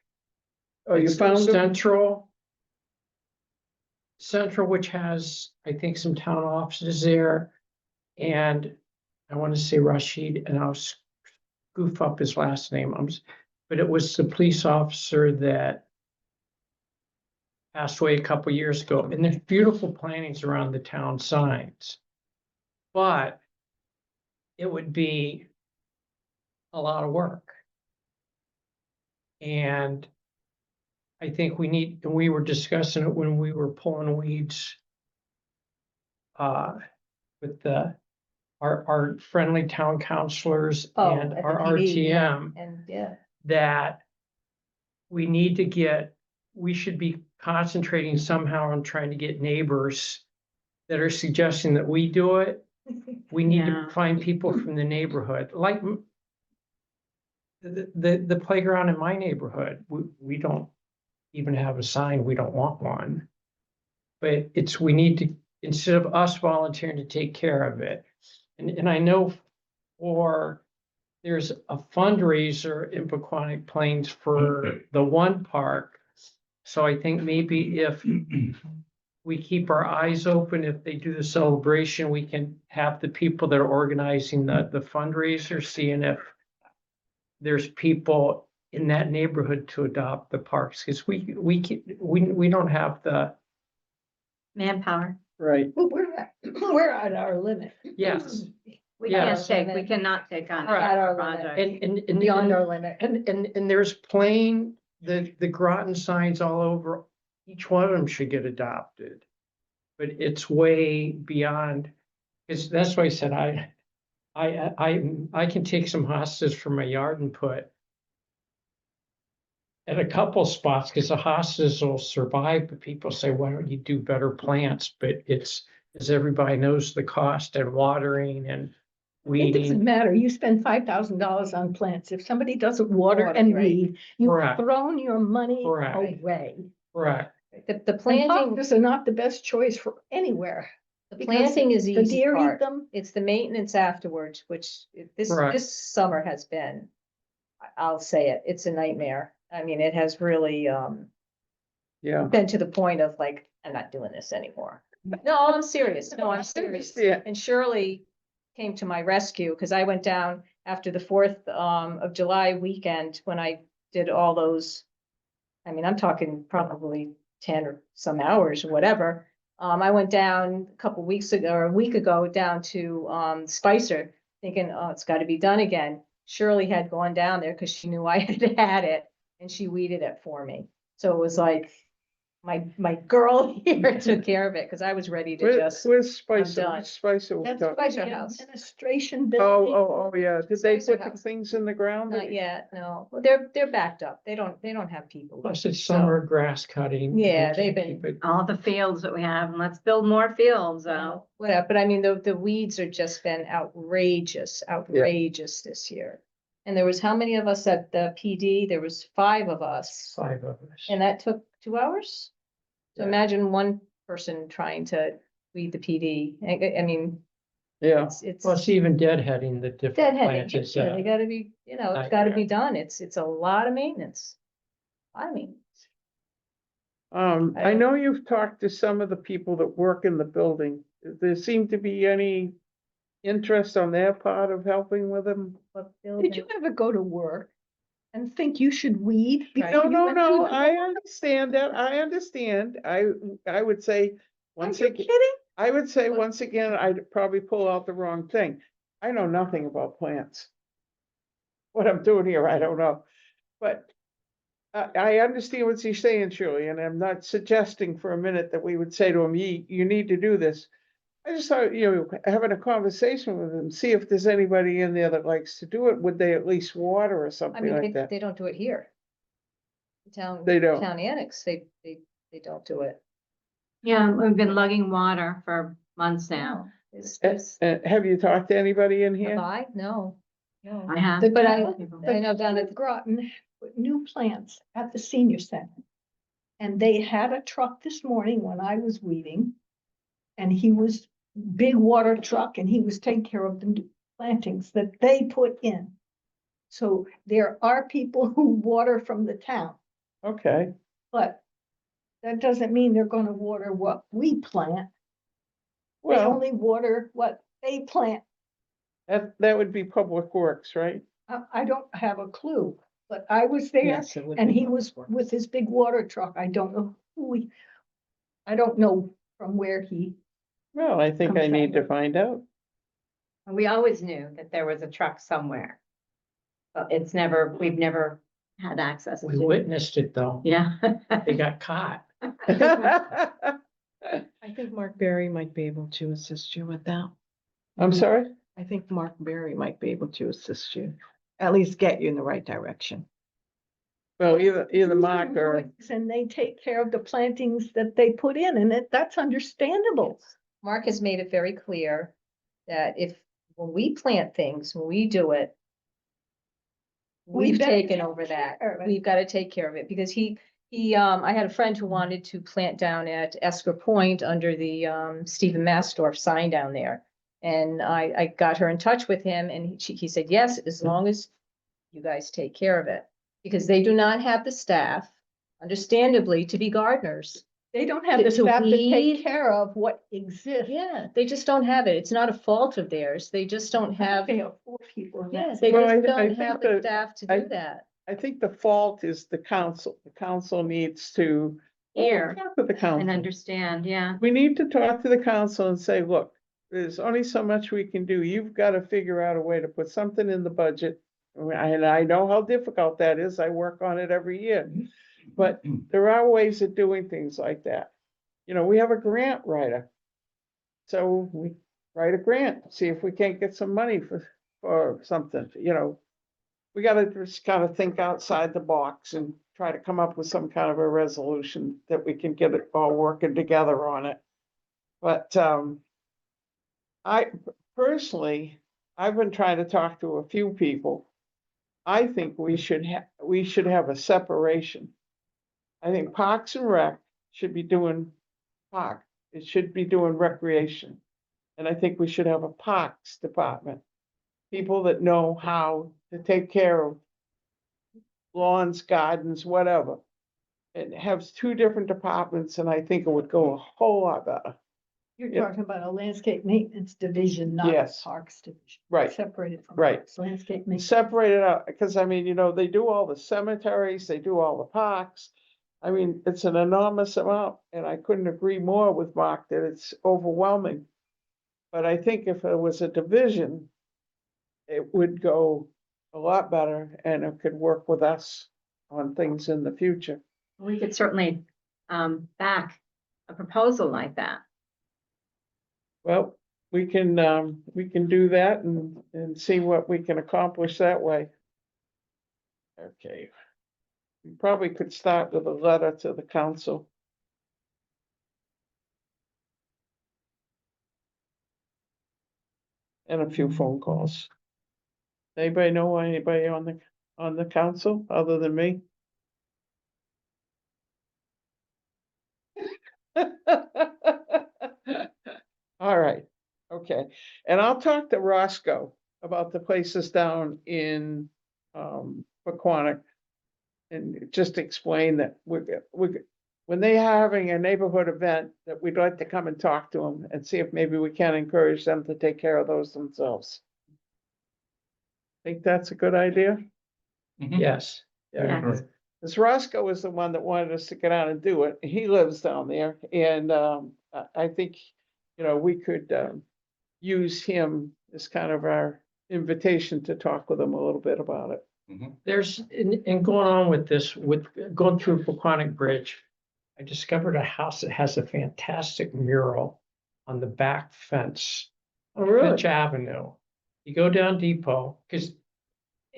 Oh, you It's found them? Central, which has, I think, some town offices there. And I want to say Rashid, and I'll goof up his last name. But it was the police officer that passed away a couple years ago. And there's beautiful plantings around the town signs. But it would be a lot of work. And I think and we were discussing it when we were pulling weeds with our friendly town councilors Oh, and at the our PD, yeah. RTM, And yeah, that we should be concentrating somehow on trying to get neighbors that are suggesting that we do it. We need Yeah. to find people from the neighborhood, like the playground in my neighborhood. We don't even have a sign. We don't want one. But we need to, instead of us volunteering to take care of it. And I know there's a fundraiser in Pequonic Plains for the one park. So I think maybe if we keep our eyes open, if they do the celebration, we can have the people that are organizing the fundraiser, seeing if there's people in that neighborhood to adopt the parks, because we don't have the, Manpower. Right. Well, we're at our limit. yes. We Yes. we cannot take on Right. At our a limit. project. And beyond our limit. And there's the Groton signs all over, each one of them should get adopted. But it's way beyond, that's why I said I can take some hostas from my yard and put at a couple spots, because the hostas will survive, but people say, why don't you do better plants? But it's, as everybody knows, the cost and watering and It doesn't weeding. matter. You spend $5,000 on plants. If somebody doesn't water Water, and right. weed, you've Correct. thrown your money Correct. away. Correct. The And planting, hospices are not the best choice for anywhere. the because planting is the The easy deer eat part. them. It's the maintenance afterwards, which Right. this summer has been, I'll say it, it's a nightmare. I mean, it has really Yeah. been to the point of like, I'm not doing this anymore. No, I'm serious. No, I'm serious. Yeah. And Shirley came to my rescue because I went down after the 4th of July weekend when I did all those. I mean, I'm talking probably 10 or some hours or whatever. I went down a couple weeks ago or a week ago down to Spicer thinking, oh, it's got to be done again. Shirley had gone down there because she knew I had it and she weeded it for me. So it was like my girl here took care of it because I was ready to just. Where's Spicer? done. Where's Spicer? That's Oh, Spicer the House. Administration building. yeah. Did they Spicer put the House. things in the ground? Not yet, no. Well, they're backed up. They don't have people. Plus it's So- summer grass cutting. Yeah, We they've can't been- keep it- All the fields that we have, and let's build more fields out. Whatever, but I mean, the weeds are just been outrageous this year. And there was how many of us at the PD? There was 5 of us. 5 of us. And that took 2 hours? So Yeah. imagine one person trying to weed the PD. I mean, Yeah. it's Plus even deadheading the different plants deadheading. is, Yeah, they gotta be, it's gotta be nightmare. done. It's a lot of maintenance. I mean, I know you've talked to some of the people that work in the building. Does there seem to be any interest on their part of helping with them? what Did you building? ever go to work and think you should weed? Right. before No, you went through the I work? understand that. I understand. I would say, Are once you again, kidding? I would say What? once again, I'd probably pull out the wrong thing. I know nothing about plants. What I'm doing here, I don't know. But I understand what you're saying, Shirley, and I'm not suggesting for a minute that we would say to them, you need to do this. I just thought, having a conversation with them, see if there's anybody in there that likes to do it. Would they at least water or I something mean, like that? they don't do it here. They don't. Town annex, they don't do it. Yeah, we've been lugging water for months now. No, there's, Have you talked to anybody in have here? I? No. No. I have. But I know down at the Groton put new plants at the senior center. And they had a truck this morning when I was weeding. And he was big water truck and he was taking care of the new plantings that they put in. So there are people who water from the town, Okay, but that doesn't mean they're gonna water what we plant. They well, only water what they plant. that would be Public Works, right? I don't have a clue, but I was there Yes, it would and be he was Public Works. with his big water truck. I don't know I don't know from where he, Well, I think I need to find out. We always knew that there was a truck somewhere. But we've never had access We to. witnessed it though. Yeah. They got caught. I think Mark Berry might be able to assist you with that. I'm sorry? I think Mark Berry might be able to assist you, at least get you in the right direction. Well, either Mark or, and they take care of the plantings that they put in and that's understandable. Mark has made it very clear that when we plant things, when we do it, We we've better taken take over that. care of it. We've got to take care of it because I had a friend who wanted to plant down at Esker Point under the Stephen Mastorf sign down there. And I got her in touch with him and he said, yes, as long as you guys take care of it. Because they do not have the staff, understandably, to be gardeners. They don't have the To staff to weed. take care of what exists. Yeah, they just don't have it. It's not a fault of theirs. They just don't have, They have 4 people in yeah, that. they Well, just I don't think have the that- staff to I- do that. I think the fault is the council. The council needs to. Hear Talk to the and council. understand, yeah. We need to talk to the council and say, look, there's only so much we can do. You've got to figure out a way to put something in the budget. And I know how difficult that is. I work on it every year. But there are ways of doing things like that. You know, we have a grant writer. So we write a grant, see if we can't get some money for something, you know. We gotta just kind of think outside the box and try to come up with some kind of a resolution that we can get it all working together on it. But, I personally, I've been trying to talk to a few people. I think we should have a separation. I think Parks and Rec should be doing park. It should be doing recreation. And I think we should have a parks department. People that know how to take care of lawns, gardens, whatever. It has 2 different departments and I think it would go a whole lot better. You're Yeah. talking about a landscape maintenance division, not a Yes. parks division. Right. Separated from. Right. parks, Landscape maintenance. Separate it out, because I mean, you know, they do all the cemeteries, they do all the parks. I mean, it's an enormous amount, and I couldn't agree more with Mark that it's overwhelming. But I think if it was a division, it would go a lot better and it could work with us on things in the future. We could certainly back a proposal like that. Well, we can do that and see what we can accomplish that way. Okay. We probably could start with a letter to the council. And a few phone calls. Anybody know anybody on the council other than me? All right, okay, and I'll talk to Roscoe about the places down in Paquonic. And just explain that when they're having a neighborhood event, that we'd like to come and talk to them and see if maybe we can encourage them to take care of those themselves. Think that's a good idea? Yes. Yeah. Because Roscoe was the one that wanted us to get out and do it. He lives down there and I think, you know, we could use him as kind of our invitation to talk with them a little bit about it. There's, in going on with this, with going through Paquonic Bridge, I discovered a house that has a fantastic mural on the back fence. Oh, of really? Finch Avenue. You go down Depot,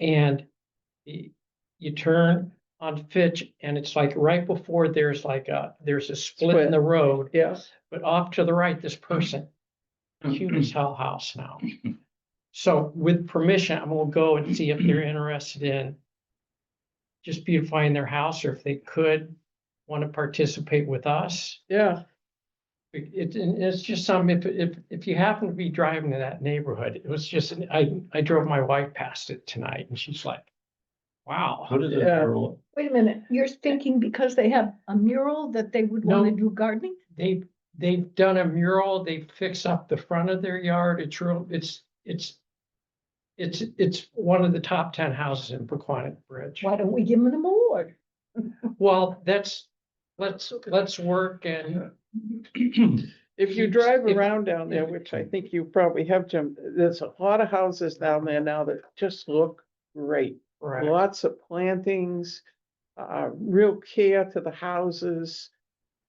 and you turn on Fitch, and it's like right before there's there's a split in the road, Yeah, but off to the right, this person, cute as hell house now. So with permission, I'm gonna go and see if they're interested in just beautifying their house, or if they could want to participate with us. yeah. It's just something, if you happen to be driving to that neighborhood, it was just, I drove my wife past it tonight, and she's like, wow. What is it, Yeah. Earl? Wait a minute, you're thinking because they have a mural that they would want to No. do gardening? They've done a mural, they fix up the front of their yard, it's one of the top 10 houses in Paquonic Bridge. Why don't we give them an award? Well, let's work and. If you drive If- around down there, which I think you probably have, Jim, there's a lot of houses down there now that just look great. Right. Lots of plantings, real care to the houses.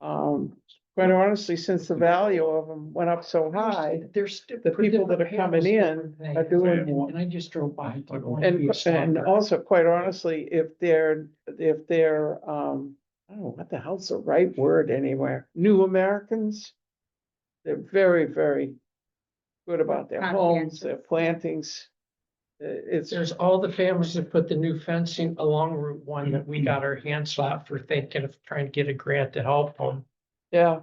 Quite honestly, since the value of them went up so high, There's. the people that are coming in are doing more. And I just drove by. And also, quite honestly, if they're, I don't know, what the hell's the right word anywhere, new Americans, they're very, very good about their homes, their plantings. It's, There's all the families that put the new fencing along Route 1 that we got our hand slapped for thinking of trying to get a grant to help them. yeah,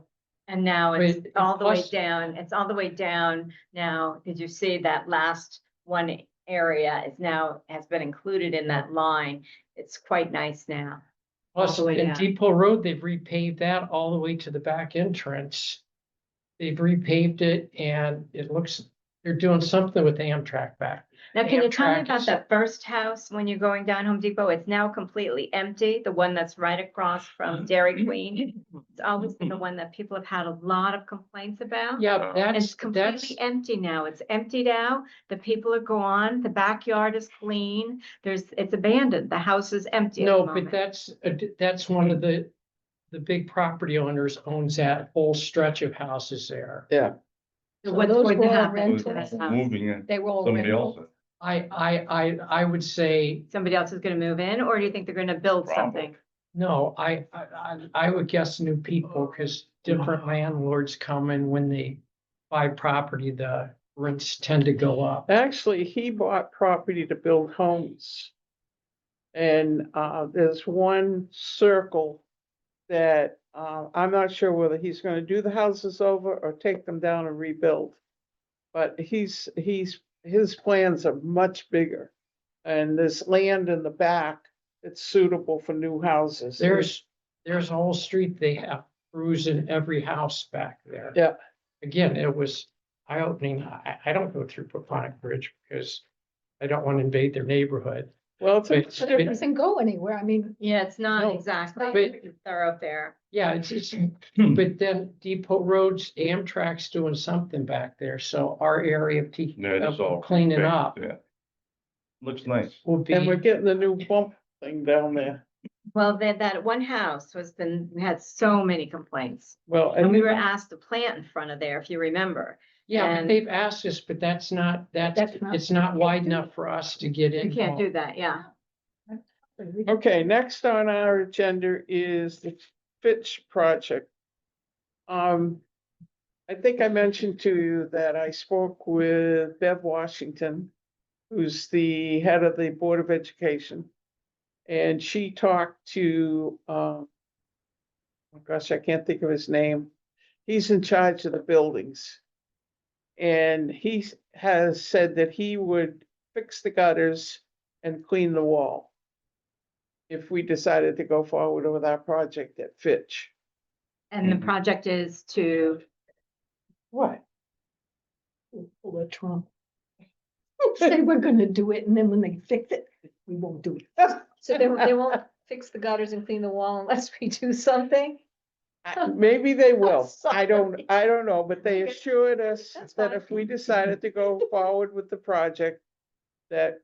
And now it's But all the way plus- down, it's all the way down now. Did you see that last one area is now, has been included in that line? It's quite nice now. Plus, the way in down. Depot Road, they've repaved that all the way to the back entrance. They've repaved it, and it looks, they're doing something with Amtrak back. Now, can you tell me Amtrak about is- that first house when you're going down Home Depot? It's now completely empty, the one that's right across from Dairy Queen. It's always been the one that people have had a lot of complaints about. Yeah, And it's that's, completely empty now. It's emptied out. The people are gone. The backyard is clean. It's abandoned. The house is empty at the no, but moment. that's one of the big property owners owns that whole stretch of houses there. yeah. So So what's those going were to all happen to rentals? this house? Moving in, They were all somebody rentals. else. I would say, Somebody else is gonna move in, or do you think they're gonna build Probably. something? no, I would guess new people, because different landlords come in when they buy property, the rents tend to go up. Actually, he bought property to build homes. And, there's one circle that, I'm not sure whether he's gonna do the houses over or take them down and rebuild. But his plans are much bigger. And this land in the back, it's suitable for new houses. There's a whole street, they have crews in every house back there. Yeah. Again, it was eye-opening. I don't go through Paquonic Bridge because I don't want to invade their neighborhood. Well, it's But But it doesn't go anywhere. I mean, Yeah, it's not No, exactly but- thoroughfare. yeah, it's, but then Depot Roads, Amtrak's doing something back there, so our area of Yeah, it's all. cleaning repaved, up Yeah. Looks nice. will be. and we're getting the new bump thing down there. Well, that one house we had so many complaints. Well, And and we were asked to plant in front of there, if you remember. Yeah, but and- they've asked us, but that's not, That's not- it's not wide enough for us to get in. You can't do that, yeah. okay, next on our agenda is the Fitch project. I think I mentioned to you that I spoke with Bev Washington, who's the head of the Board of Education. And she talked to, oh gosh, I can't think of his name. He's in charge of the buildings. And he has said that he would fix the gutters and clean the wall if we decided to go forward with our project at Fitch. And the project is to, What? pull a Trump. Say we're gonna do it, and then when they fix it, we won't do it. So they won't fix the gutters and clean the wall unless we do something? Maybe they will. I sorry. don't know, but they Okay. assured us That's that fine. if we decided to go forward with the project, that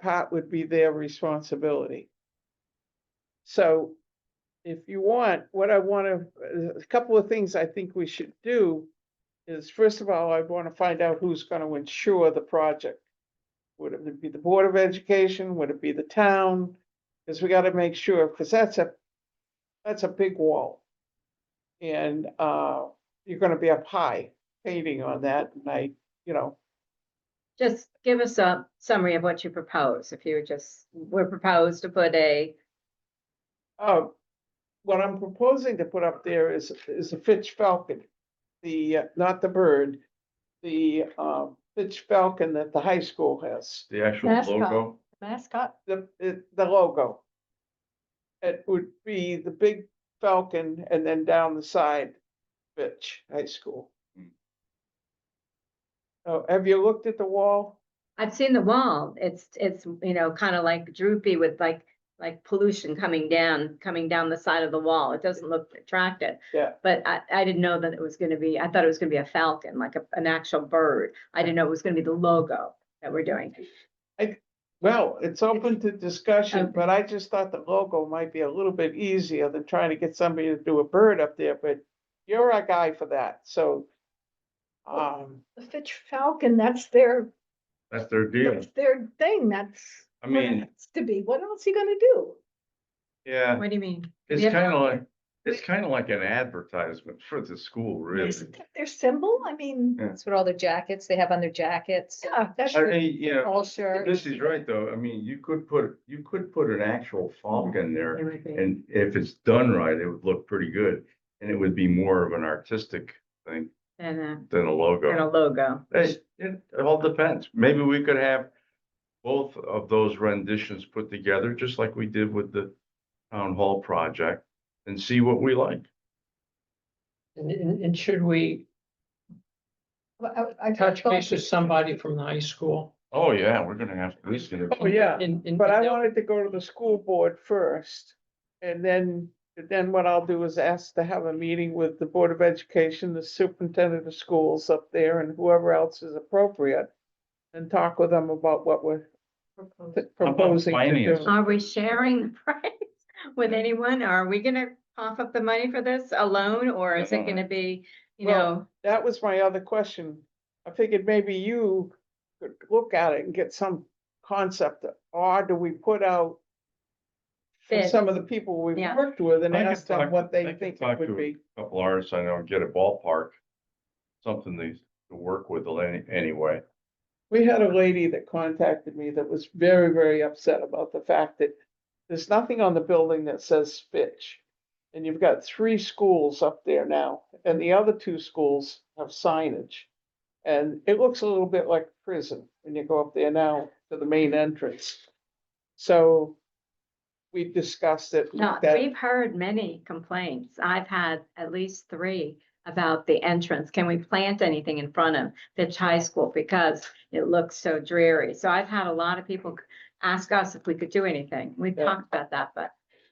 part would be their responsibility. So if you want, what I want to, a couple of things I think we should do is, first of all, I want to find out who's going to insure the project. Would it be the Board of Education? Would it be the town? Cause we gotta make sure, cause that's a big wall. And, you're gonna be up high painting on that, and you know, Just give us a summary of what you propose. If you were proposed to put oh, what I'm proposing to put up there is a Fitch Falcon. The, not the bird, the, Fitch Falcon that the high school has, The actual Mascot. logo. Mascot. the logo. It would be the big falcon and then down the side, Fitch High School. Hmm. Oh, have you looked at the wall? I've seen the wall. It's, kind of like droopy with like pollution coming down the side of the wall. It doesn't look attractive. Yeah. But I didn't know that it was gonna be, I thought it was gonna be a falcon, like an actual bird. I didn't know it was gonna be the logo that we're doing. Well, it's open to discussion, Okay. but I just thought the logo might be a little bit easier than trying to get somebody to do a bird up there, but you're our guy for that, so. The Fitch Falcon, that's their, That's their deal. that's their thing, that's. I what it mean- has to be, what else are you gonna do? Yeah, What do you mean? it's We have- kind of like an advertisement for the school, really. Isn't that their symbol? I mean, Yeah. That's what all their jackets, they have on their jackets. yeah, that's. I mean, you know, All shirts. this is right, though. I mean, you could put an actual falcon there, It would be. and if it's done right, it would look pretty good. And it would be more of an artistic thing And than a a logo. logo. It all depends. Maybe we could have both of those renditions put together, just like we did with the town hall project, and see what we like. And should we I touch thought base with somebody from the high school? Oh, yeah, we're gonna have, at least gonna. Oh, yeah, And but I that- wanted to go to the school board first. And then what I'll do is ask to have a meeting with the Board of Education, the superintendent of schools up there, and whoever else is appropriate. And talk with them about what we're proposing to finance? do. Are we sharing the price with anyone? Are we gonna cough up the money for this alone, or is it gonna be, Well, That was my other question. I figured maybe you could look at it and get some concept, or do we put out from Fit. some of the people we've Yeah. worked with and I could ask them talk- what I they could think talk it would to be? a Couple artists I know, and get a ballpark, something to work with anyway. We had a lady that contacted me that was very, very upset about the fact that there's nothing on the building that says Fitch. And you've got 3 schools up there now, and the other 2 schools have signage. And it looks a little bit like prison when you go up there now to the main entrance. So we discussed it. No, that- we've heard many complaints. I've had at least 3 about the entrance. Can we plant anything in front of Fitch High School because it looks so dreary? So I've had a lot of people ask us if we could do anything. We've Yeah. talked about that, but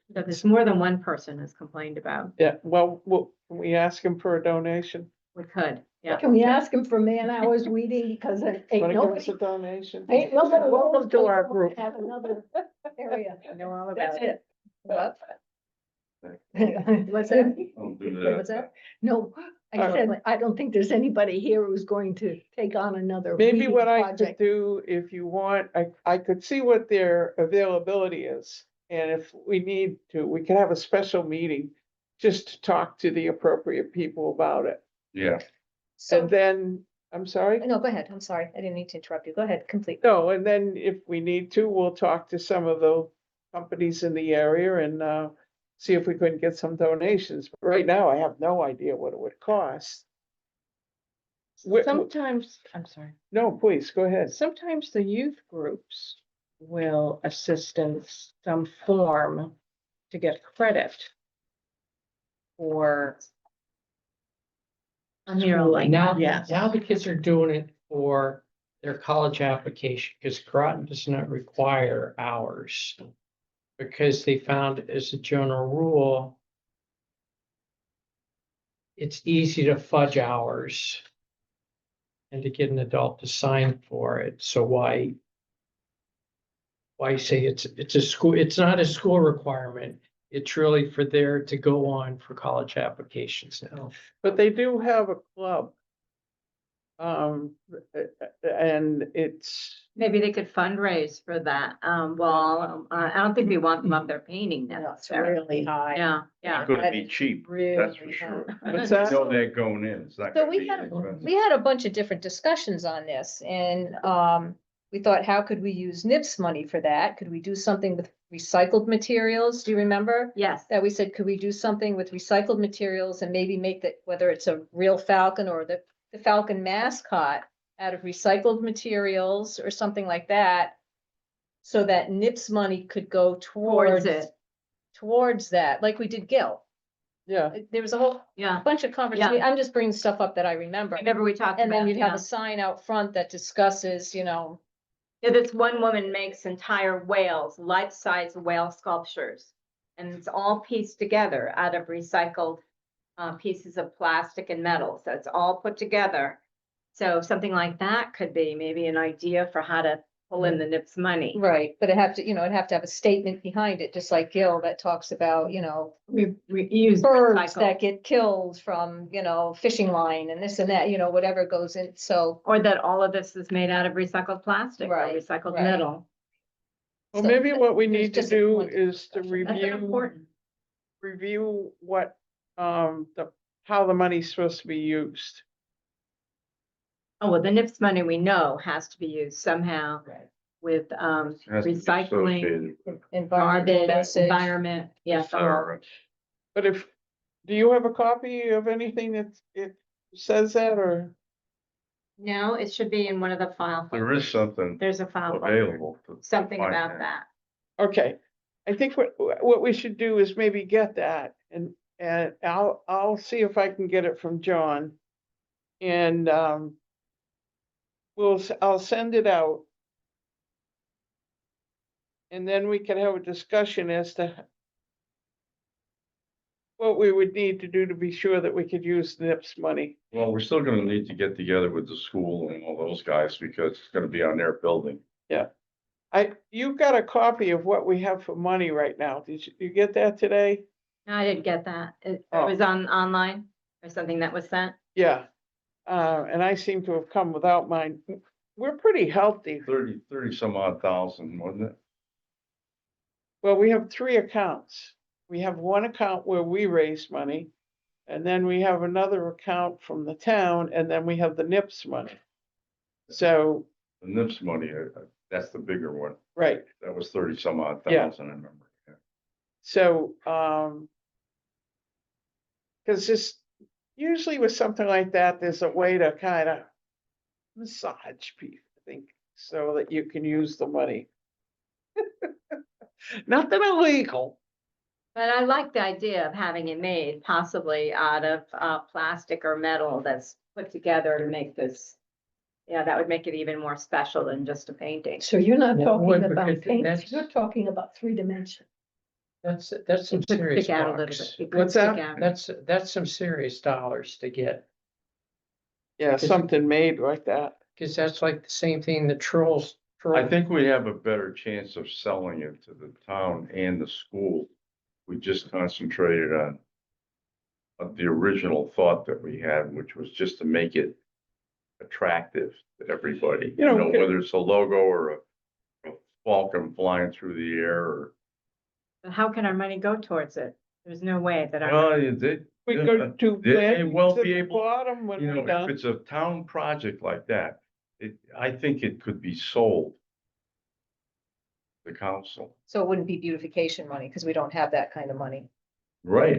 there's more than one person has complained about. Yeah, well, can we ask him for a donation? We could, yeah. Can we ask him for man hours weeding, because it ain't Wanna give us nobody, a donation? ain't nobody. Welcome to our group. Have another area. I know all That's about it. What? What's that? I'll do Wait, that. what's that? No, I Uh, said, I don't think there's anybody here who's going to take on another. Maybe weeding what I could project. do, if you want, I could see what their availability is. And if we need to, we can have a special meeting just to talk to the appropriate people about it. Yeah, So, And then, I'm sorry? no, go ahead. I'm sorry. I didn't mean to interrupt you. Go ahead, complete. No, and then if we need to, we'll talk to some of the companies in the area and see if we couldn't get some donations. But right now, I have no idea what it would cost. Sometimes, I'm sorry, No, please, go ahead. sometimes the youth groups will assist in some form to get credit for. Now, Yes. now the kids are doing it for their college application, because Groton does not require hours. Because they found as a general rule, it's easy to fudge hours and to get an adult to sign for it. So why say it's a school, it's not a school requirement. It's really for there to go on for college applications now. But they do have a club. and it's, Maybe they could fundraise for that, wall. I don't think we want them up there painting No, it's necessarily. really high. Yeah, It's yeah. gonna That be is cheap, that's for really sure. high. what's You that? know that going in, it's not So gonna we be had, expensive. we had a bunch of different discussions on this and, we thought, how could we use NIPS money for that? Could we do something with recycled materials? Do you remember? Yes, That we said, could we do something with recycled materials and maybe make that, whether it's a real falcon or the falcon mascot out of recycled materials or something like that? So that NIPS money could go towards towards, it, towards that, like we did Gil. Yeah, There was a whole yeah. bunch of conversation. I'm just bringing stuff up that I remember. Remember we talked And then about, you'd have yeah. a sign out front that discusses, Yeah, this one woman makes entire whales, life-size whale sculptures. And it's all pieced together out of recycled pieces of plastic and metal. So it's all put together. So something like that could be maybe an idea for how to pull in the NIPS money. right, but it'd have to have a statement behind it, just like Gil that talks about, We use birds recycled. that get killed from, fishing line and this and that, whatever goes in, so. Or that all of this is made out of recycled plastic or Right, recycled right. metal. well, So maybe that- what we there's need to just do one is to discussion. That's review, important. what, how the money's supposed to be used. Oh, well, the NIPS money we know has to be used somehow Right. with It has to be recycling, associated with Environmental garbage, message. environment, yes. the whole- fire. But do you have a copy of anything that it says that, or? No, it should be in one of the file. There is something There's a file. folder. available. to Something find about that. Okay, I think what we should do is maybe get that, and I'll see if I can get it from John. And, I'll send it out. And then we can have a discussion as to what we would need to do to be sure that we could use NIPS money. Well, we're still gonna need to get together with the school and all those guys because it's gonna be on their building. You've got a copy of what we have for money right now. Did you get that today? No, I didn't get that. It Oh. was online or something that was sent. Yeah. And I seem to have come without mine. We're pretty healthy. 30 some odd thousand, wasn't it? Well, we have 3 accounts. We have one account where we raise money. And then we have another account from the town, and then we have the NIPS money. So, The NIPS money, that's the bigger one. right, That was 30 some odd Yeah. thousand, I remember. Yeah. so, cause this, usually with something like that, there's a way to kind of massage people, I think, so that you can use the money. Nothing illegal. But I like the idea of having it made possibly out of plastic or metal that's put together to make this. Yeah, that would make it even more special than just a painting. So you're not Well, talking because about paint, that's- you're talking about 3 dimension. That's some It could serious stick out a little bucks. bit. It could What's stick that? out. That's some serious dollars to get, Yeah, something made like that. because that's like the same thing the trolls. I think we have a better chance of selling it to the town and the school. We just concentrated on the original thought that we had, which was just to make it attractive to everybody. You know, Whether it's a logo or a falcon flying through the air or, But how can our money go towards it? There's no way that our. well, you did. We go to They will to be the able, bottom when you we're know, if done. it's a town project like that, I think it could be sold. The council, So it wouldn't be beautification money, because we don't have that kind of money, right,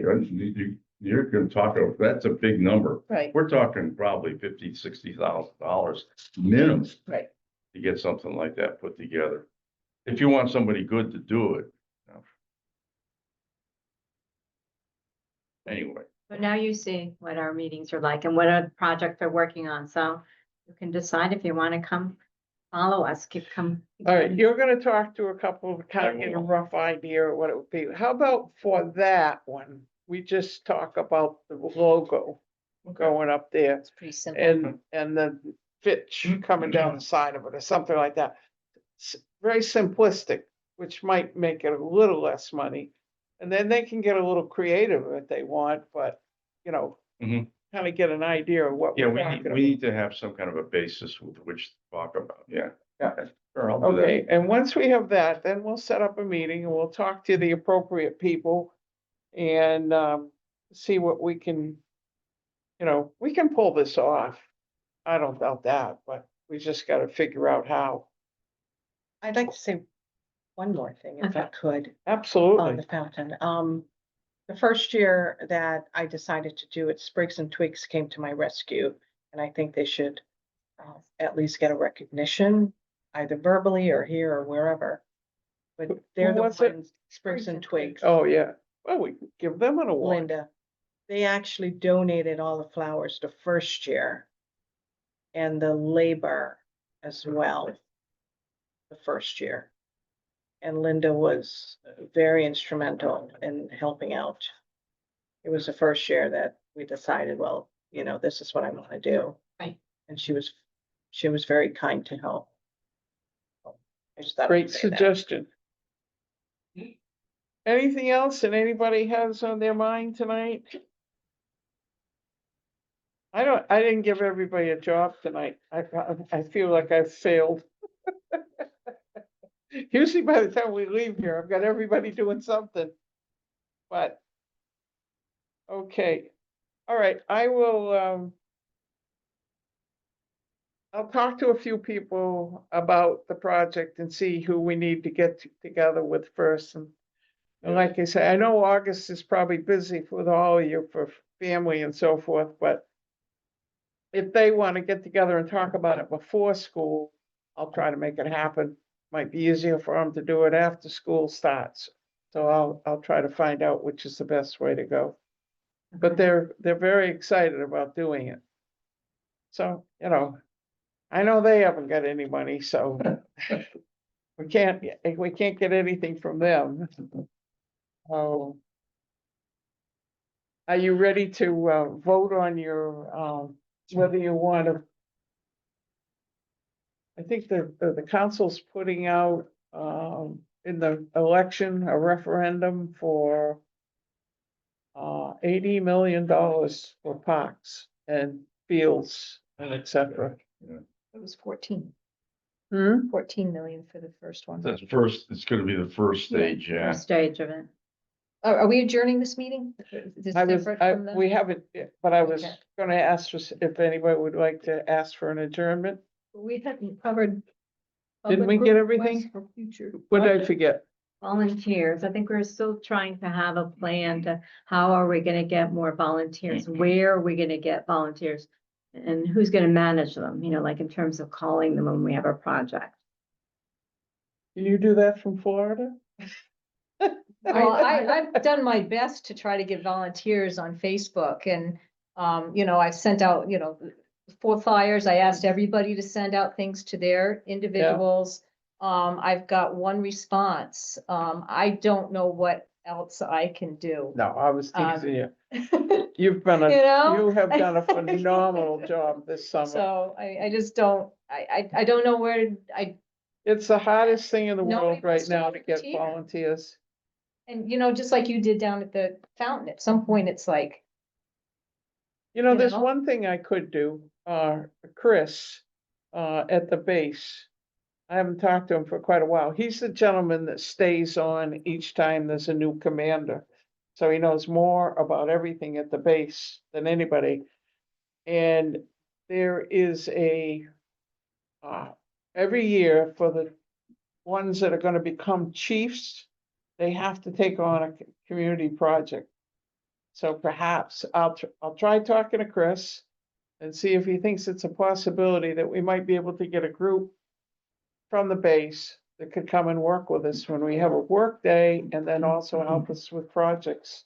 you're gonna talk, that's a big number. right, We're talking probably $50,000-$60,000 minimum right. to get something like that put together. If you want somebody good to do it. Anyway, But now you see what our meetings are like and what other projects they're working on, so you can decide if you want to come follow us, come. All right, you're gonna talk to a couple of kind of get a rough idea of what it would be. How about for that one? We just talk about the logo going up there It's pretty simple. and the Fitch coming down the side of it or something like that. Very simplistic, which might make it a little less money. And then they can get a little creative if they want, but, Mhm. kind of get an idea of what Yeah, we're we talking need, about. we need to have some kind of a basis with which to talk about, yeah. Okay, sure, I'll do that. Okay, and once we have that, then we'll set up a meeting and we'll talk to the appropriate people and see what we can, we can pull this off. I don't doubt that, but we just gotta figure out how. I'd like to say one more thing, if I could, on Absolutely. the fountain. The first year that I decided to do it, Sprigs and Twigs came to my rescue, and I think they should at least get a recognition, either verbally or here or wherever. But they're the was it? ones, Sprigs and Twigs, Oh, yeah. Well, we could give them an award. Linda. They actually donated all the flowers the first year and the labor as well the first year. And Linda was very instrumental in helping out. It was the first year that we decided, well, this is what I want to do. Right. And she was very kind to help. I just thought I'd Great say that. suggestion. Anything else that anybody has on their mind tonight? I didn't give everybody a job tonight. I feel like I failed. Usually by the time we leave here, I've got everybody doing something. But, okay, all right, I will, I'll talk to a few people about the project and see who we need to get together with first. And like I say, I know August is probably busy with all of you for family and so forth, but if they want to get together and talk about it before school, I'll try to make it happen. Might be easier for them to do it after school starts. So I'll try to find out which is the best way to go. But they're very excited about doing it. So, I know they haven't got any money, so we can't get anything from them. Oh. Are you ready to vote on your whether you want to? I think the council's putting out in the election a referendum for $80 million for parks and fields and et cetera. It was 14 million for the first one. That's first, it's gonna be the first stage, yeah. First stage of it. Are we adjourning this meeting? Is this separate from the- We haven't, but I was Okay. gonna ask if anybody would like to ask for an adjournment. We hadn't covered. Didn't we public get requests everything? for future What did I projects. forget? Volunteers, I think we're still trying to have a plan to, how are we gonna get more volunteers? Where are we gonna get volunteers? And who's gonna manage them, like in terms of calling them when we have a project. Can you do that from Florida? Well, I've done my best to try to get volunteers on Facebook and, I sent out, 4 flyers. I asked everybody to send out things to their individuals. I've got 1 response. I don't know what else I can do. No, I was teasing you. You You have done a phenomenal job this summer. So I just don't, I don't know where It's the hardest thing in the Nobody world right wants to now to get volunteer. volunteers. and just like you did down at the fountain, at some point, it's like, There's know? one thing I could do, Chris, at the base. I haven't talked to him for quite a while. He's the gentleman that stays on each time there's a new commander. So he knows more about everything at the base than anybody. And there is every year for the ones that are gonna become chiefs, they have to take on a community project. So perhaps I'll try talking to Chris and see if he thinks it's a possibility that we might be able to get a group from the base that could come and work with us when we have a work day and then also help us with projects.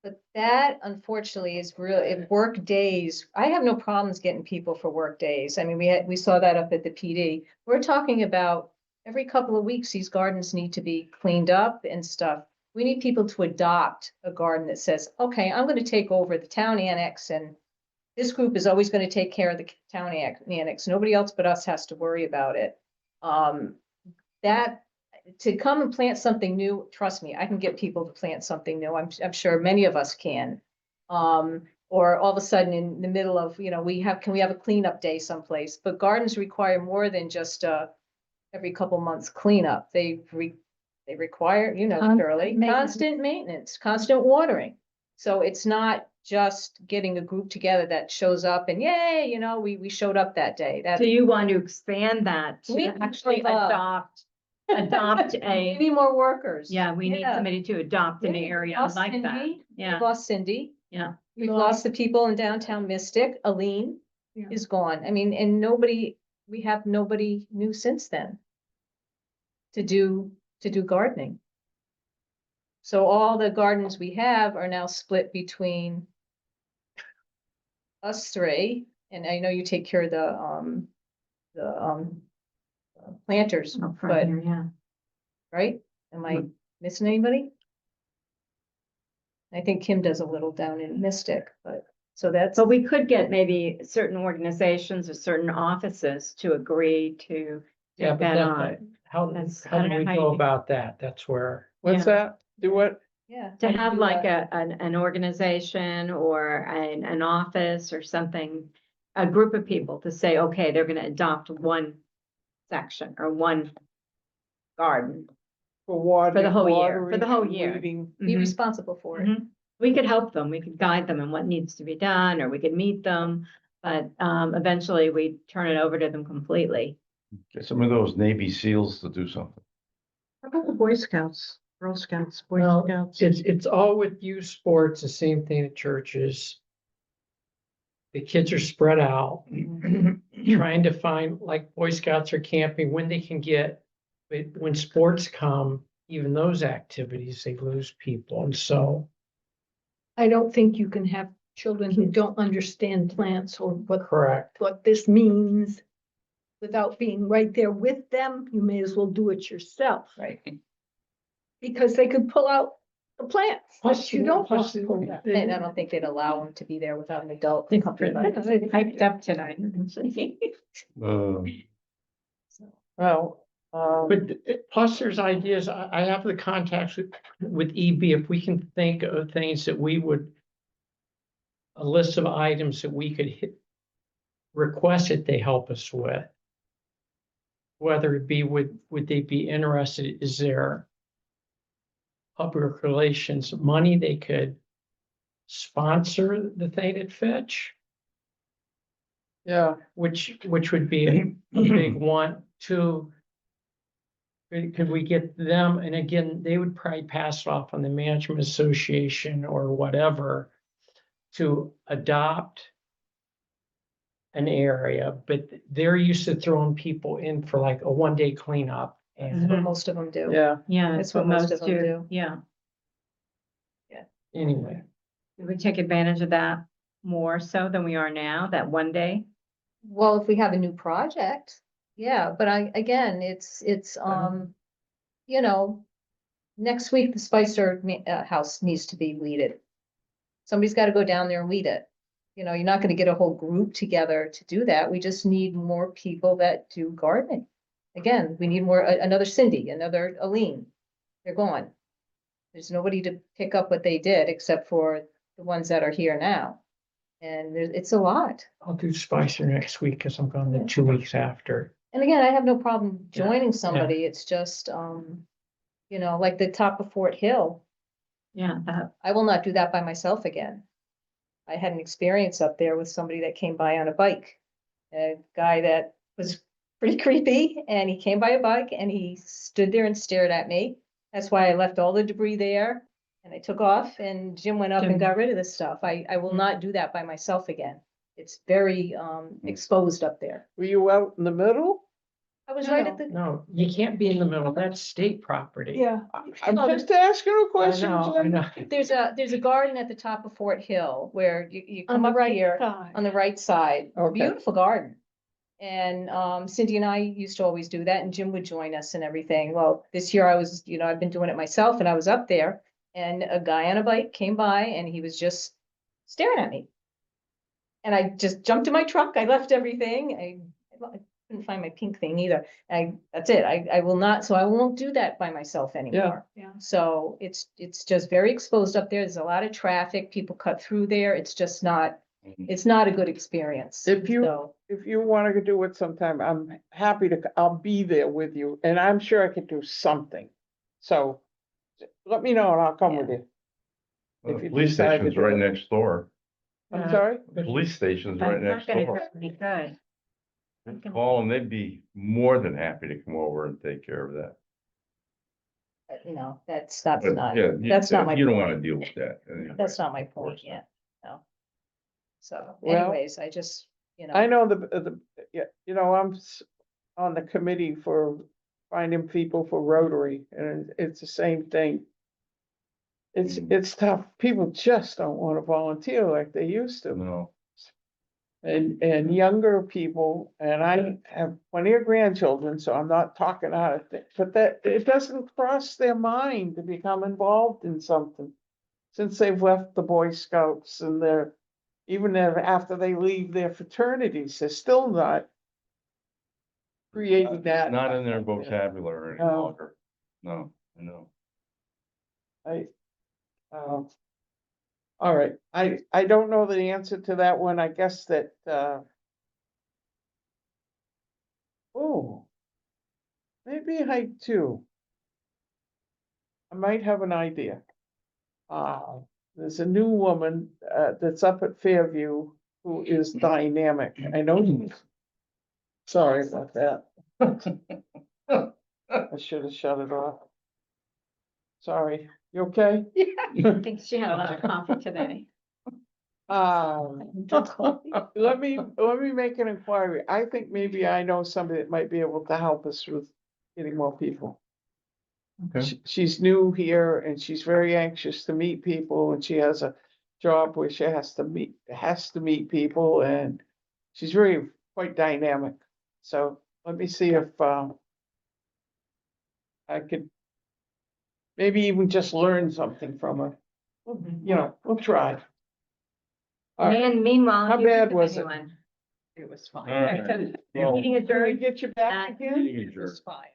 but that unfortunately is really, in work days, I have no problems getting people for work days. I mean, we saw that up at the PD. We're talking about every couple of weeks, these gardens need to be cleaned up and stuff. We need people to adopt a garden that says, okay, I'm gonna take over the town annex and this group is always gonna take care of the town annex. Nobody else but us has to worry about it. That, to come and plant something new, trust me, I can get people to plant something new. I'm sure many of us can. Or all of a sudden in the middle of, can we have a cleanup day someplace? But gardens require more than just every couple months cleanup. They require, Constant Shirley, maintenance. constant maintenance, constant watering. So it's not just getting a group together that shows up and yay, we showed up that day. So That you want to expand that We to actually love- adopt we a, need more workers. yeah, we need Yeah. somebody to adopt an Yeah, area lost like that. Cindy. We Yeah, lost Cindy. yeah. We've lost the people in downtown Mystic. Aline is gone. I mean, and we have nobody new since then to do gardening. So all the gardens we have are now split between us three, and I know you take care of the planters, Up but, front here, yeah. right? Am I missing anybody? I think Kim does a little down in Mystic, but, so that's, But we could get maybe certain organizations or certain offices to agree to Yeah, take but that that, on. how That's- I do don't know we how go you- about that? That's where, What's that? Do what? yeah. To how do you have do like that? an organization or an office or something, a group of people to say, okay, they're gonna adopt one section or one garden. For water. whole year, for the whole year. Be Mhm. responsible for it. Mhm. We could help them, we could guide them in what needs to be done, or we could meet them, but eventually we turn it over to them completely. Get some of those Navy SEALs to do something. How about the Boy Scouts, Girl Scouts, Boy well, Scouts? it's all with youth sports, the same thing at churches. The kids are spread out, trying to find, like Boy Scouts are camping, when they can get, but when sports come, even those activities, they lose people, and so. I don't think you can have children who don't understand plants or Correct. what this means without being right there with them. You may as well do it yourself. Right. Because they could pull out the plants, but you don't want to pull that. And I don't think they'd allow them to be there without an adult. accompanying them. They hyped up tonight. Well, But plus there's ideas, I have the contacts with EB, if we can think of things that we would. A list of items that we could request that they help us with. Whether it be, would they be interested, is there public relations money they could sponsor the thing at Fitch? Yeah, Which would be a big one. Two, could we get them, and again, they would probably pass it off on the management association or whatever to adopt an area, but they're used to throwing people in for like a 1-day cleanup. That's And what most of them do. yeah. Yeah, That's what most of them do. Yeah, anyway, we take advantage of that more so than we are now, that one day. Well, if we have a new project, yeah, but again, it's, next week, the Spicer house needs to be weeded. Somebody's got to go down there and weed it. You're not going to get a whole group together to do that. We just need more people that do gardening. Again, we need more, another Cindy, another Aline. They're gone. There's nobody to pick up what they did except for the ones that are here now. And it's a lot. I'll do Spicer next week because I'm gone the 2 weeks after. And again, I have no problem Yeah, joining somebody. It's just, like the top of Fort Hill. Yeah, that, I will not do that by myself again. I had an experience up there with somebody that came by on a bike. A guy that was pretty creepy, and he came by a bike and he stood there and stared at me. That's why I left all the debris there and I took off, and Jim went up Jim. and got rid of this stuff. I will not do that by myself again. It's very exposed up there. Were you out in the middle? I was right at the, No, you can't be in the middle. That's state property. Yeah, I'm just asking a I question. know, I Jen. know. there's a garden at the top of Fort Hill where you on come the up right here. side. On the right side. Okay. Beautiful garden. And Cindy and I used to always do that, and Jim would join us and everything. Well, this year I was, I've been doing it myself, and I was up there, and a guy on a bike came by and he was just staring at me. And I just jumped in my truck. I left everything. I couldn't couldn't find my pink thing either. That's it. I will not, so I won't do that by myself anymore. Yeah. So it's just very exposed up there. There's a lot of traffic. People cut through there. It's just not, it's not a good experience. If you- So, If you wanna do it sometime, I'm happy to, I'll be there with you, and I'm sure I could do something. So, let me know and I'll come with you. Well, If The you police decide to station's do right it. next door. I'm sorry? The police station's right next door. Be good. Call them, they'd be more than happy to come over and take care of that. you know, that's But not, yeah, that's not my you don't point. wanna deal with that. anyway. That's not my Of course point, yeah, no. So Well, anyways, I just, I know yeah, you know, on the committee for finding people for Rotary, and it's the same thing. It's tough. People just don't wanna volunteer like they used to. No, And younger people, and I have plenty of grandchildren, so I'm not talking out of things, but that, it doesn't cross their mind to become involved in something. Since they've left the Boy Scouts and they're, even after they leave their fraternities, they're still not creating that. not in their vocabulary any No. longer. No, I know. All right, I don't know the answer to that one. I guess that, oh, maybe I do. I might have an idea. There's a new woman, that's up at Fairview who is dynamic. I know. Sorry about that. I should have shut it off. Sorry, you okay? I think she had a lot of coffee today. Let me make an inquiry. I think maybe I know somebody that might be able to help us with getting more people. Okay. She's new here and she's very anxious to meet people, and she has a job where she has to meet people, and she's very quite dynamic. So let me see if I could maybe even just learn something from her. You know, we'll try. All right. And meanwhile. How if you bad think of was it? anyone- It was All fine. right. Well, Meeting Can we adjourned. get you back Uh, again? It was fine.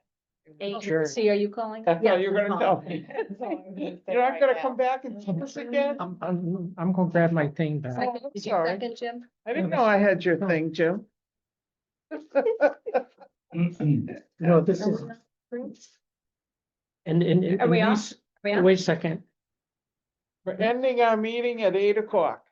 oh, see, are you calling? I thought you were gonna tell me. That's all I'm gonna say You're not right gonna now. come back and tell us again? I'm gonna grab my thing back. Second, I'm did you sorry. second, Jim? I didn't know I had your thing, Jim. No, this is, and Are we off? wait a second. We're ending our meeting at 8 o'clock.